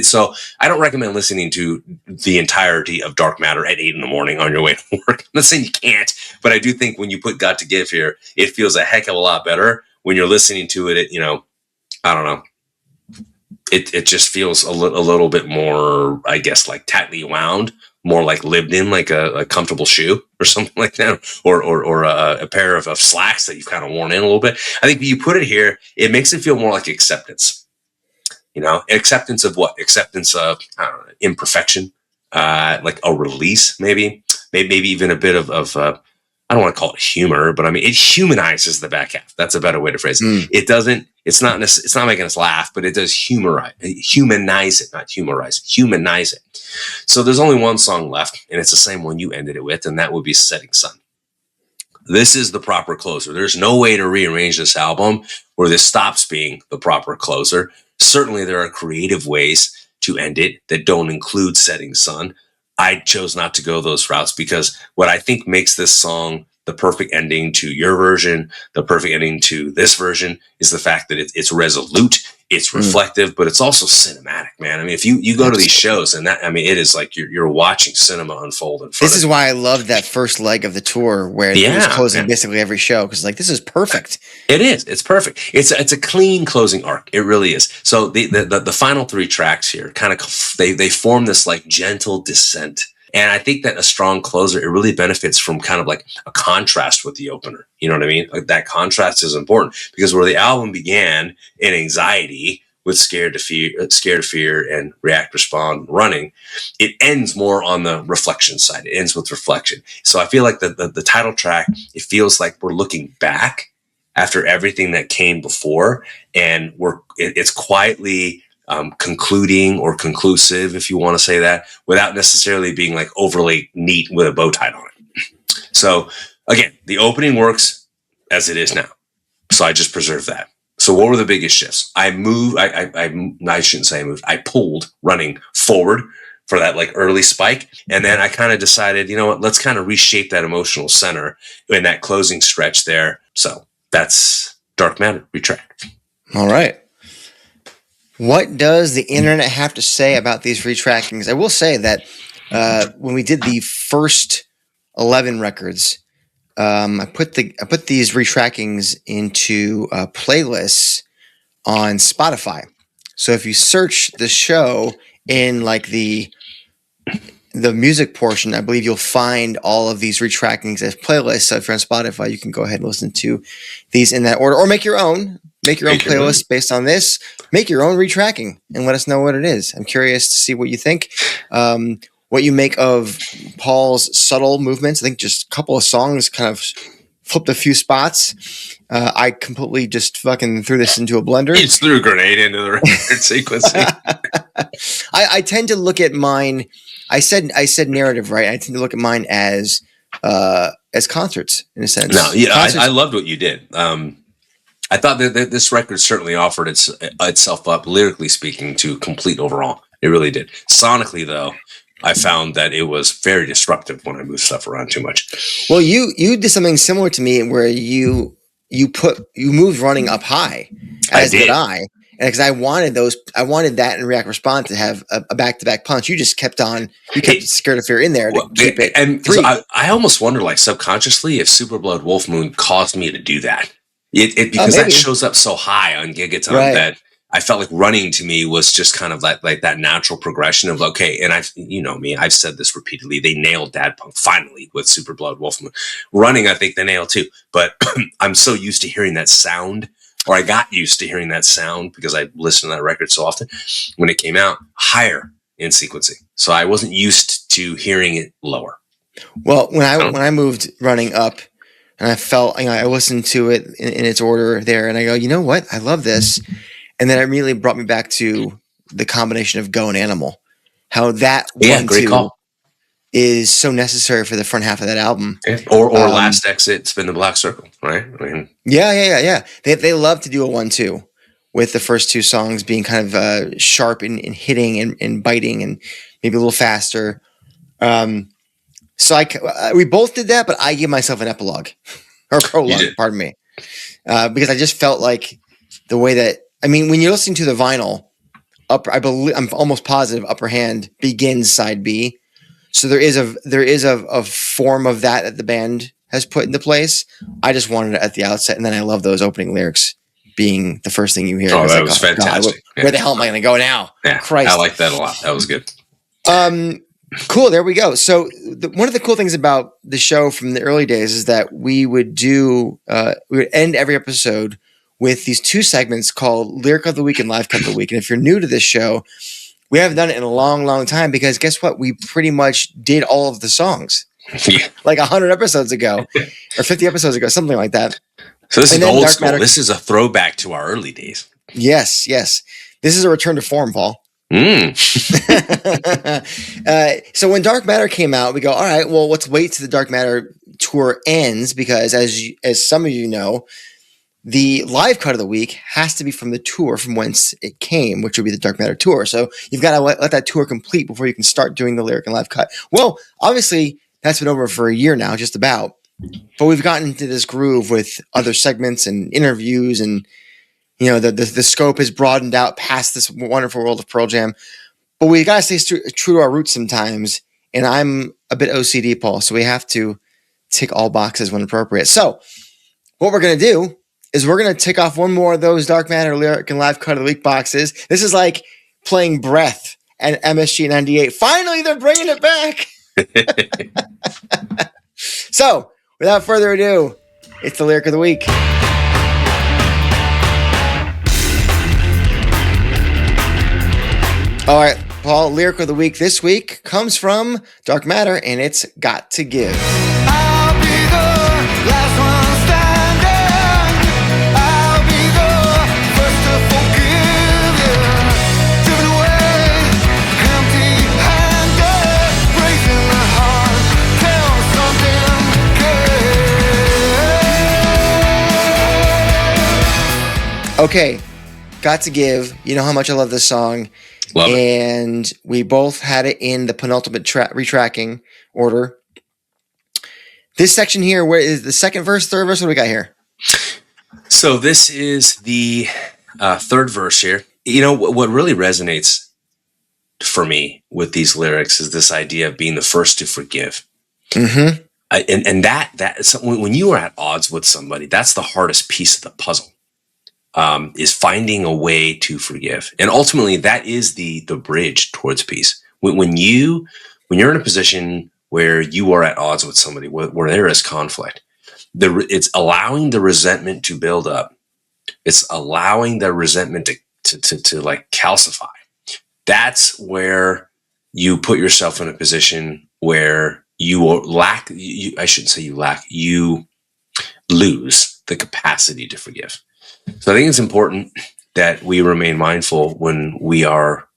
S7: So I don't recommend listening to the entirety of Dark Matter at 8 in the morning on your way to work. I'm not saying you can't, but I do think when you put Got to Give here, it feels a heck of a lot better when you're listening to it at, I don't know. It just feels a little bit more, I guess, like tightly wound, more like lived in, like a comfortable shoe or something like that, or a pair of slacks that you've kind of worn in a little bit. I think when you put it here, it makes it feel more like acceptance. Acceptance of what? Acceptance of, I don't know, imperfection, like a release, maybe even a bit of I don't want to call it humor, but I mean, it humanizes the back half. That's a better way to phrase it. It's not making us laugh, but it does humanize it, not humorize, humanize it. So there's only one song left, and it's the same one you ended it with, and that would be Setting Sun. This is the proper closer. There's no way to rearrange this album where this stops being the proper closer. Certainly there are creative ways to end it that don't include Setting Sun. I chose not to go those routes because what I think makes this song the perfect ending to your version, the perfect ending to this version, is the fact that it's resolute, it's reflective, but it's also cinematic, man. I mean, if you go to these shows, and it is like you're watching cinema unfold in front of you.
S1: This is why I loved that first leg of the tour where it was closing basically every show, because this is perfect.
S7: It is. It's perfect. It's a clean closing arc. It really is. So the final 3 tracks here kind of they form this like gentle descent. And I think that a strong closer, it really benefits from kind of like a contrast with the opener. You know what I mean? Like that contrast is important because where the album began in anxiety with Scared to Fear and React, Respond, Running, it ends more on the reflection side. It ends with reflection. So I feel like the title track, it feels like we're looking back after everything that came before, and it's quietly concluding or conclusive, if you want to say that, without necessarily being like overly neat with a bow tie on it. So again, the opening works as it is now. So I just preserved that. So what were the biggest shifts? I shouldn't say I moved. I pulled Running forward for that like early spike. And then I kind of decided, you know what, let's kind of reshape that emotional center in that closing stretch there. So that's Dark Matter, Retracked.
S1: All right. What does the internet have to say about these retrackings? I will say that when we did the first 11 records, I put these retrackings into playlists on Spotify. So if you search the show in like the music portion, I believe you'll find all of these retrackings as playlists. So if you're on Spotify, you can go ahead and listen to these in that order, or make your own. Make your own playlist based on this. Make your own retracking and let us know what it is. I'm curious to see what you think. What you make of Paul's subtle movements. I think just a couple of songs kind of flipped a few spots. I completely just fucking threw this into a blender.
S7: You just threw a grenade into the record sequencing.
S1: I tend to look at mine. I said narrative, right? I tend to look at mine as concerts in a sense.
S7: No, yeah, I loved what you did. I thought that this record certainly offered itself up, lyrically speaking, to complete overall. It really did. Sonically, though, I found that it was very disruptive when I moved stuff around too much.
S1: Well, you did something similar to me where you moved running up high, as did I. And because I wanted that in React Response to have a back-to-back punch. You just kept Scared of Fear in there to keep it.
S7: And so I almost wonder, like subconsciously, if Superblood Wolf Moon caused me to do that. Because that shows up so high on Gigaton that I felt like running to me was just kind of like that natural progression of okay. And I've said this repeatedly. They nailed Dad Punk finally with Superblood Wolf Moon. Running, I think they nailed too. But I'm so used to hearing that sound, or I got used to hearing that sound because I listened to that record so often when it came out higher in sequencing. So I wasn't used to hearing it lower.
S1: Well, when I moved running up. And I felt, I listened to it in its order there, and I go, you know what? I love this. And then it immediately brought me back to the combination of Go and Animal. How that 1-2 is so necessary for the front half of that album.
S7: Yeah. Or Last Exit, Spin the Black Circle, right? I mean,
S1: yeah. They love to do a 1-2 with the first two songs being kind of sharp and hitting and biting and maybe a little faster. So we both did that, but I give myself an epilogue or prologue, pardon me, because I just felt like the way that when you're listening to the vinyl, I'm almost positive Upper Hand begins side B, so there is a form of that the band has put into place. I just wanted it at the outset, and then I love those opening lyrics being the first thing you hear.
S7: Oh, that was fantastic!
S1: God, where the hell am I going to go now?
S7: Yeah, Christ, I like that a lot. That was good.
S1: Cool. There we go. So one of the cool things about the show from the early days is that we would end every episode with these two segments called Lyric of the Week and Live Cut of the Week. And if you're new to this show, we haven't done it in a long, long time because guess what? We pretty much did all of the songs like 100 episodes ago or 50 episodes ago, something like that.
S7: So this is old school. This is a throwback to our early days.
S1: Yes. This is a return to form, Paul. So when Dark Matter came out, we go, all right, well, let's wait till the Dark Matter tour ends because as some of you know, the live cut of the week has to be from the tour from whence it came, which would be the Dark Matter tour. So you've got to let that tour complete before you can start doing the lyric and live cut. Well, obviously that's been over for a year now, just about, but we've gotten into this groove with other segments and interviews and the scope has broadened out past this wonderful world of Pearl Jam, but we got to stay true to our roots sometimes. And I'm a bit OCD, Paul, so we have to tick all boxes when appropriate. So what we're going to do is we're going to tick off one more of those Dark Matter lyric and live cut of the week boxes. This is like playing Breath and MSG 98. Finally, they're bringing it back. So without further ado, it's the lyric of the week. All right, Paul, lyric of the week this week comes from Dark Matter, and it's Got to Give.
S4: I'll be the last one standing. I'll be the first to forgive you. Driven away, empty-handed, breaking the heart. Tell something.
S1: Okay, Got to Give. You know how much I love this song.
S7: Love it.
S1: And we both had it in the penultimate retracking order. This section here, where is the second verse, third verse? What do we got here?
S7: So this is the third verse here. You know, what really resonates for me with these lyrics is this idea of being the first to forgive.
S1: Mm-hmm.
S7: And so when you are at odds with somebody, that's the hardest piece of the puzzle, is finding a way to forgive. And ultimately, that is the bridge towards peace. When you're in a position where you are at odds with somebody, where there is conflict, it's allowing the resentment to build up. It's allowing the resentment to like calcify. That's where you put yourself in a position where you lack. I shouldn't say you lack. You lose the capacity to forgive. So I think it's important that we remain mindful when we are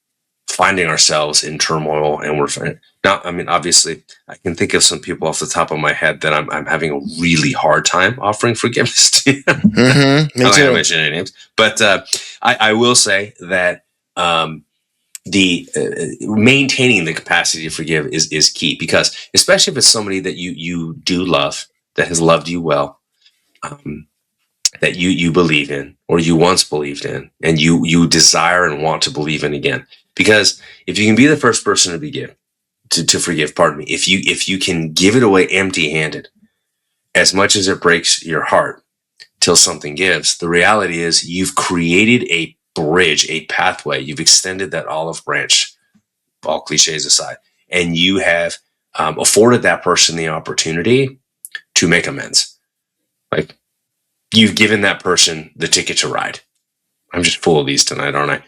S7: finding ourselves in turmoil, and we're now. I mean, obviously, I can think of some people off the top of my head that I'm having a really hard time offering forgiveness to.
S1: Mm-hmm. Me
S7: I'm not
S1: too.
S7: going to mention any names, but I will say that the maintaining the capacity to forgive is key, because especially if it's somebody that you do love, that has loved you well, that you believe in, or you once believed in, and you desire and want to believe in again. Because if you can be the first person to forgive, pardon me, if you can give it away empty-handed, as much as it breaks your heart till something gives, the reality is you've created a bridge, a pathway. You've extended that olive branch, all cliches aside, and you have afforded that person the opportunity to make amends. Like, you've given that person the ticket to ride. I'm just full of these tonight, aren't I?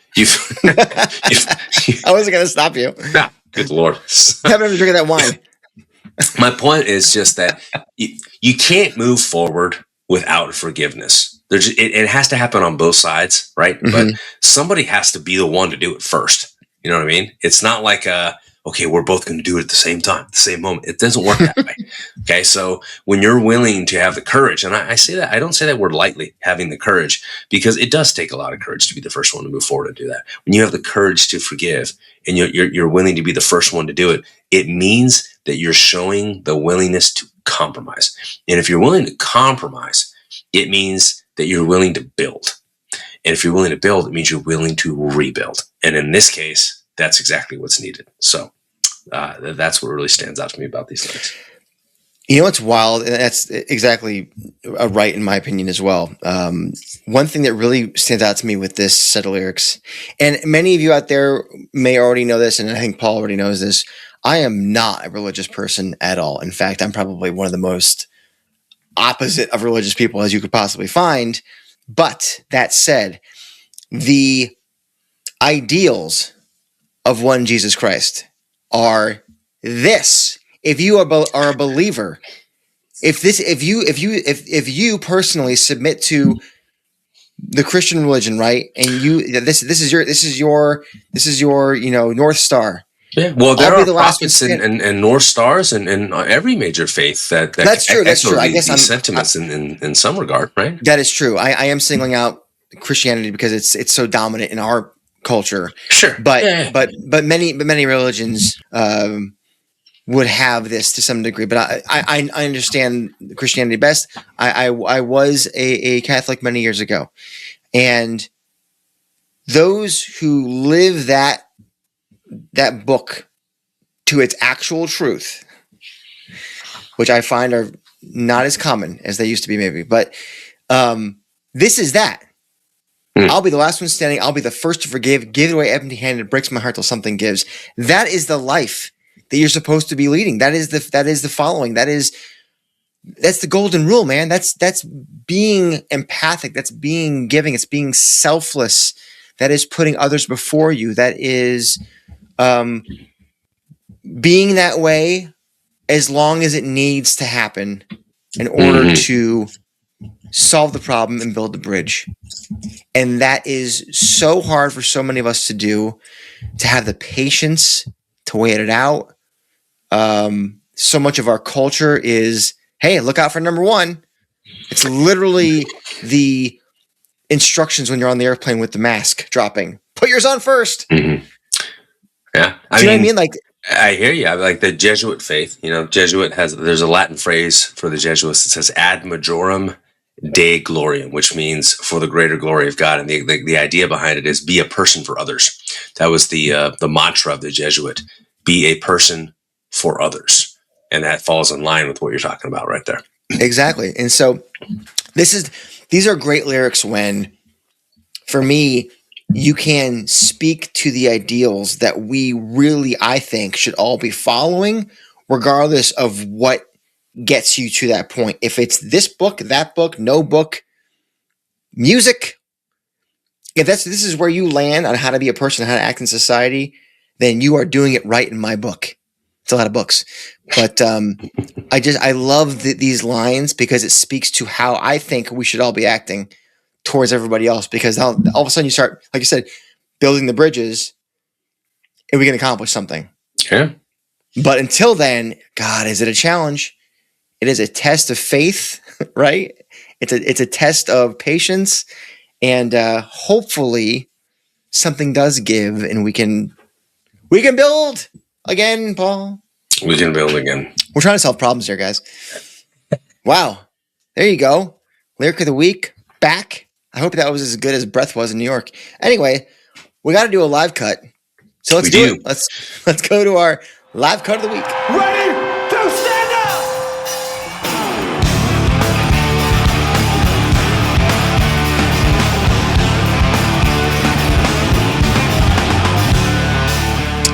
S1: I wasn't going to stop you.
S7: Nah, good Lord.
S1: Having a drink of that wine.
S7: My point is just that you can't move forward without forgiveness. It has to happen on both sides, right?
S1: Mm-hmm.
S7: But somebody has to be the one to do it first. You know what I mean? It's not like okay, we're both going to do it at the same time, at the same moment. It doesn't work that way. Okay, so when you're willing to have the courage, and I say that, I don't say that word lightly, having the courage, because it does take a lot of courage to be the first one to move forward and do that. When you have the courage to forgive, and you're willing to be the first one to do it, it means that you're showing the willingness to compromise. And if you're willing to compromise, it means that you're willing to build. And if you're willing to build, it means you're willing to rebuild. And in this case, that's exactly what's needed. So that's what really stands out to me about these things.
S1: You know what's wild? And that's exactly right in my opinion as well. One thing that really stands out to me with this set of lyrics, and many of you out there may already know this, and I think Paul already knows this, I am not a religious person at all. In fact, I'm probably one of the most opposite of religious people as you could possibly find. But that said, the ideals of one Jesus Christ are this. If you are a believer, if you personally submit to the Christian religion, right, and this is your North Star.
S7: Yeah, well, there are prophets and North Stars and every major faith that
S1: that's true. That's true. I guess
S7: these sentiments in some regard, right?
S1: That is true. I am singling out Christianity because it's so dominant in our culture.
S7: Sure,
S1: but many religions would have this to some degree. But I understand Christianity best. I was a Catholic many years ago, and those who live that book to its actual truth, which I find are not as common as they used to be, maybe. But this is that. I'll be the last one standing. I'll be the first to forgive. Give it away empty-handed. It breaks my heart till something gives. That is the life that you're supposed to be leading. That is the following. That's the golden rule, man. That's being empathic. That's being giving. It's being selfless. That is putting others before you. That is being that way as long as it needs to happen in order to solve the problem and build the bridge. And that is so hard for so many of us to do, to have the patience to wait it out. So much of our culture is, hey, look out for number one. It's literally the instructions when you're on the airplane with the mask dropping. Put yours on first.
S7: Mm-hmm. Yeah.
S1: Do you know what I mean? Like,
S7: I hear you. Like the Jesuit faith, there's a Latin phrase for the Jesuits that says ad majorem Dei Gloriam, which means for the greater glory of God. And the idea behind it is be a person for others. That was the mantra of the Jesuit, be a person for others. And that falls in line with what you're talking about right there.
S1: Exactly. And so these are great lyrics when, for me, you can speak to the ideals that we really, I think, should all be following, regardless of what gets you to that point. If it's this book, that book, no book, music, if this is where you land on how to be a person, how to act in society, then you are doing it right in my book. It's a lot of books, but I love these lines because it speaks to how I think we should all be acting towards everybody else. Because all of a sudden you start, like you said, building the bridges, and we can accomplish something.
S7: Yeah.
S1: But until then, God, is it a challenge? It is a test of faith, right? It's a test of patience, and hopefully something does give, and we can build again, Paul.
S7: We can build again.
S1: We're trying to solve problems here, guys. Wow. There you go. Lyric of the week. Back. I hope that was as good as Breath was in New York. Anyway, we got to do a live cut. So let's do it. Let's go to our live cut of the week.
S4: Ready to stand up!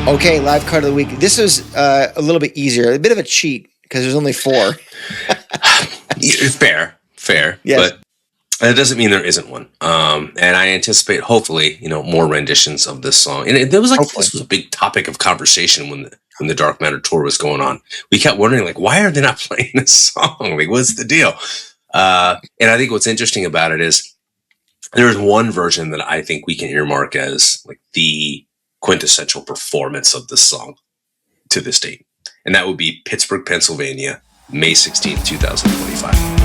S1: Okay, live cut of the week. This is a little bit easier, a bit of a cheat because there's only 4.
S7: Fair.
S1: Yes.
S7: But that doesn't mean there isn't one. And I anticipate, hopefully, more renditions of this song. And this was a big topic of conversation when the Dark Matter tour was going on. We kept wondering, why are they not playing this song? What's the deal? And I think what's interesting about it is there's one version that I think we can earmark as the quintessential performance of this song to this date. And that would be Pittsburgh, Pennsylvania, May 16th, 2025.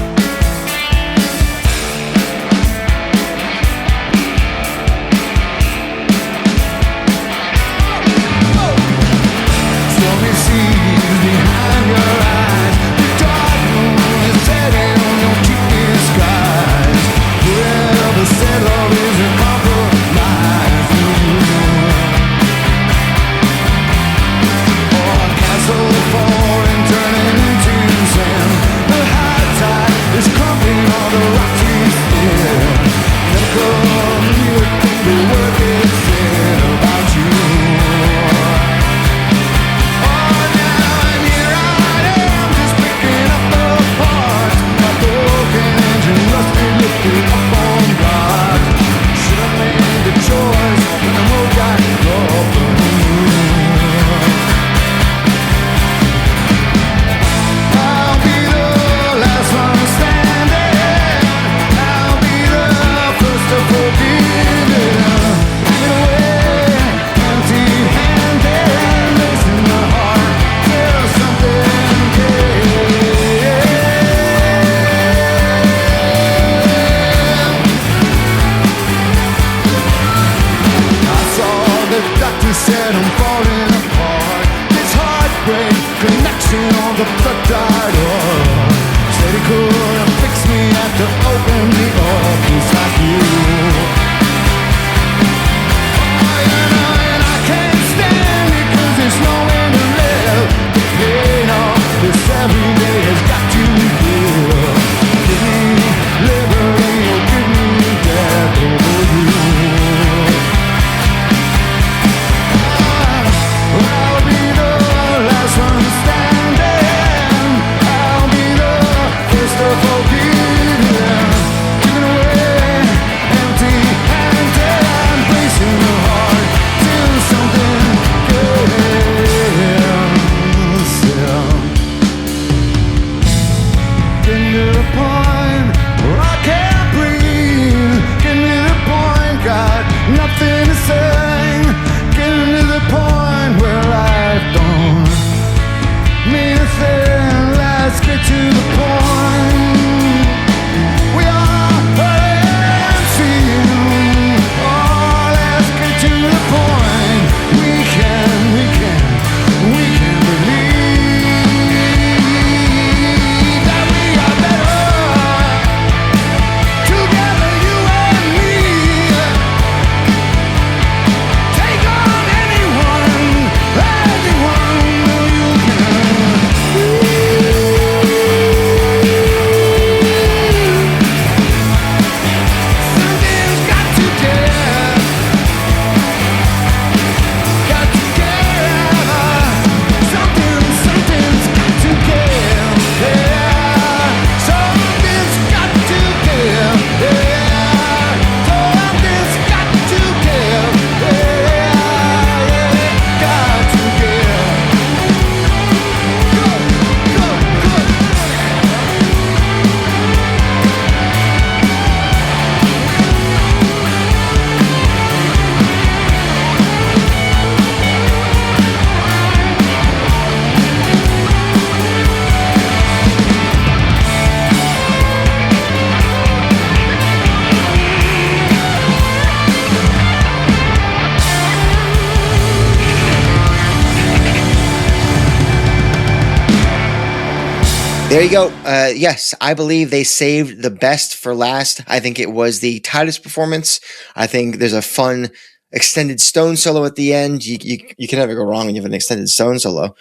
S1: There you go. Yes, I believe they saved the best for last. I think it was the Titus performance. I think there's a fun extended Stone solo at the end. You can never go wrong when you have an extended Stone solo.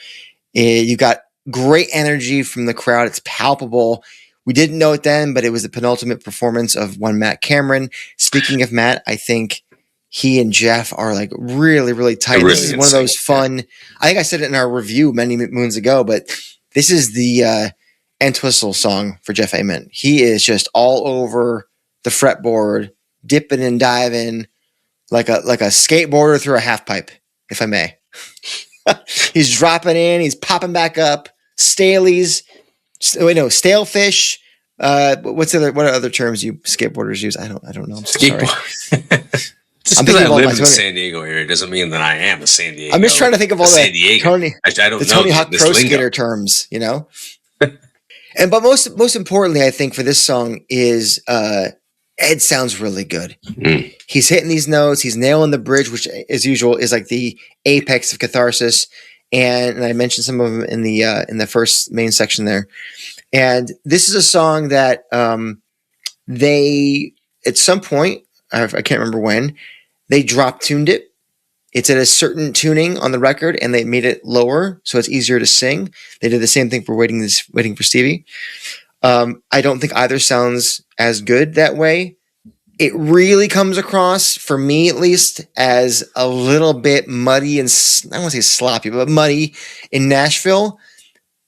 S1: You got great energy from the crowd. It's palpable. We didn't know it then, but it was the penultimate performance of one Matt Cameron. Speaking of Matt, I think he and Jeff are like really, really tight.
S7: Really
S1: this is one of those fun. I think I said it in our review many moons ago, but this is the Entwistle song for Jeff Ament. He is just all over the fretboard, dipping and diving like a skateboarder through a half pipe, if I may. He's dropping in, he's popping back up. Staleys, stalefish. What are other terms you skateboarders use? I don't know. I'm so sorry.
S7: Just because I live in the San Diego area doesn't mean that I am a San Diego.
S1: I'm just trying to think of all the Tony Hawk Pro Skater terms, you know. But most importantly, I think for this song is Ed sounds really good. Mm. He's hitting these notes. He's nailing the bridge, which, as usual, is like the apex of catharsis. And I mentioned some of them in the first main section there. And this is a song that they, at some point, I can't remember when, they drop-tuned it. It's at a certain tuning on the record, and they made it lower, so it's easier to sing. They did the same thing for Waiting for Stevie. I don't think either sounds as good that way. It really comes across, for me at least, as a little bit muddy and, I don't want to say sloppy, but muddy in Nashville.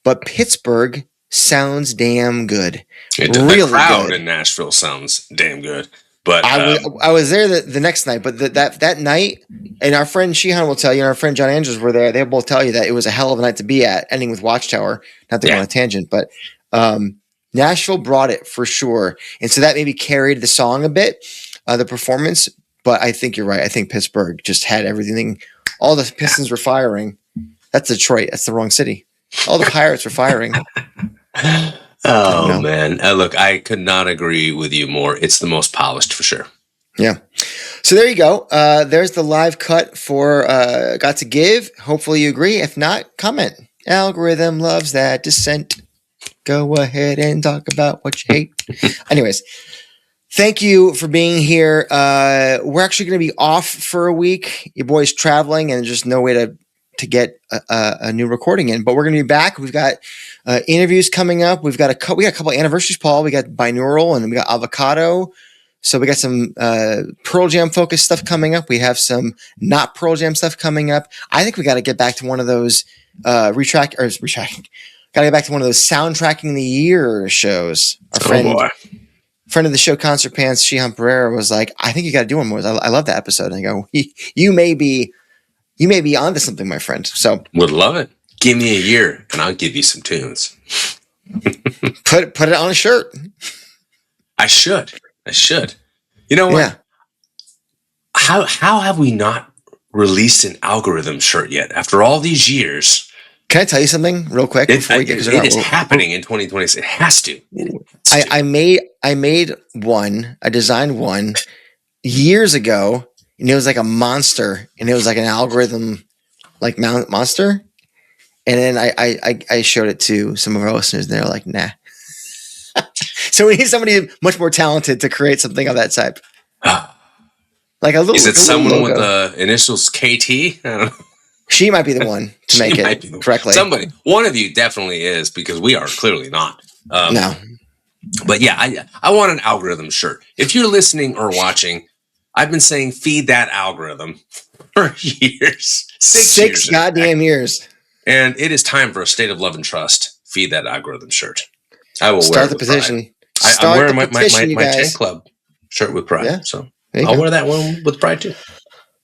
S1: But Pittsburgh sounds damn good.
S7: The crowd in Nashville sounds damn good. But
S1: I was there the next night, but that night, and our friend Sheehan will tell you, and our friend John Andrews were there. They'll both tell you that it was a hell of a night to be at, ending with Watchtower. Not to go on a tangent, but Nashville brought it for sure. And so that maybe carried the song a bit, the performance. But I think you're right. I think Pittsburgh just had everything. All the Pistons were firing. That's Detroit. That's the wrong city. All the Pirates were firing.
S7: Oh, man. Look, I could not agree with you more. It's the most polished for sure.
S1: Yeah. So there you go. There's the live cut for Got to Give. Hopefully you agree. If not, comment. Algorithm loves that dissent. Go ahead and talk about what you hate. Anyways, thank you for being here. We're actually going to be off for a week. Your boy's traveling and there's just no way to get a new recording in, but we're going to be back. We've got interviews coming up. We got a couple of anniversaries, Paul. We got Binaural and we got Avocado. So we got some Pearl Jam focused stuff coming up. We have some not Pearl Jam stuff coming up. I think we got to get back to one of those retracking. Got to get back to one of those soundtracking the year shows. Our friend of the show, Concert Pants, Sheehan Pereira, was like, I think you got to do one more. I love that episode. And I go, you may be onto something, my friend. So
S7: would love it. Give me a year and I'll give you some tunes.
S1: Put it on a shirt.
S7: I should. You know what?
S1: Yeah.
S7: How have we not released an algorithm shirt yet after all these years?
S1: Can I tell you something real quick?
S7: It is happening in 2020. It has to.
S1: I made one. I designed one years ago, and it was like a monster, and it was like an algorithm, like monster. And then I showed it to some of our listeners, and they're like, "Nah." So we need somebody much more talented to create something of that type. Like a little. Is it
S7: someone with the initials KT? I don't know.
S1: She might be the one to make it correctly.
S7: Somebody, one of you definitely is, because we are clearly not.
S1: No.
S7: But yeah, I want an algorithm shirt. If you're listening or watching, I've been saying feed that algorithm for years. Six
S1: goddamn years.
S7: And it is time for a State of Love and Trust. Feed that algorithm shirt. I will
S1: start the petition.
S7: I'm wearing my 10 Club shirt with pride. Yeah. So I'll wear that one with pride too.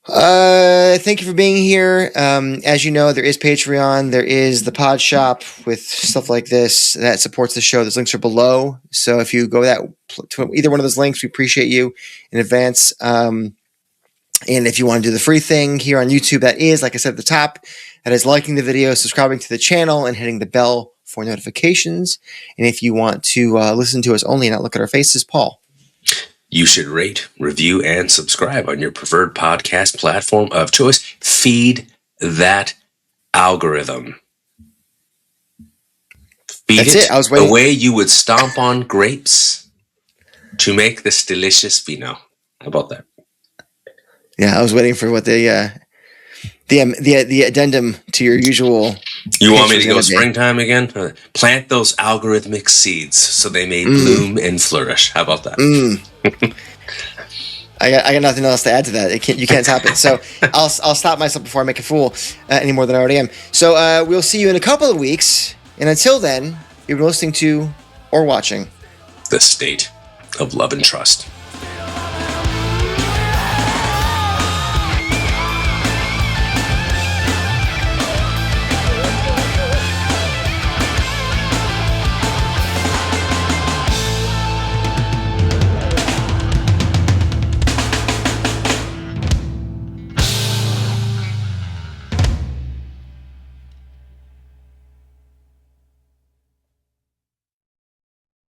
S1: Thank you for being here. As you know, there is Patreon. There is the Pod Shop with stuff like this that supports the show. Those links are below. So if you go to either one of those links, we appreciate you in advance. And if you want to do the free thing here on YouTube, that is, like I said at the top, that is liking the video, subscribing to the channel, and hitting the bell for notifications. And if you want to listen to us only and not look at our faces, Paul.
S7: You should rate, review, and subscribe on your preferred podcast platform of choice. Feed that algorithm. Beat
S1: That's
S7: it
S1: it. I was waiting.
S7: the way you would stomp on grapes to make this delicious vino. How about that?
S1: Yeah, I was waiting for what the addendum to your usual.
S7: You want me to
S1: pitch
S7: go
S1: was gonna be.
S7: springtime again? Plant those algorithmic seeds so they may bloom and flourish. How about that?
S1: I got nothing else to add to that. You can't top it. So I'll stop myself before I make a fool any more than I already am. So we'll see you in a couple of weeks. And until then, you've been listening to or watching
S7: The State of Love and Trust.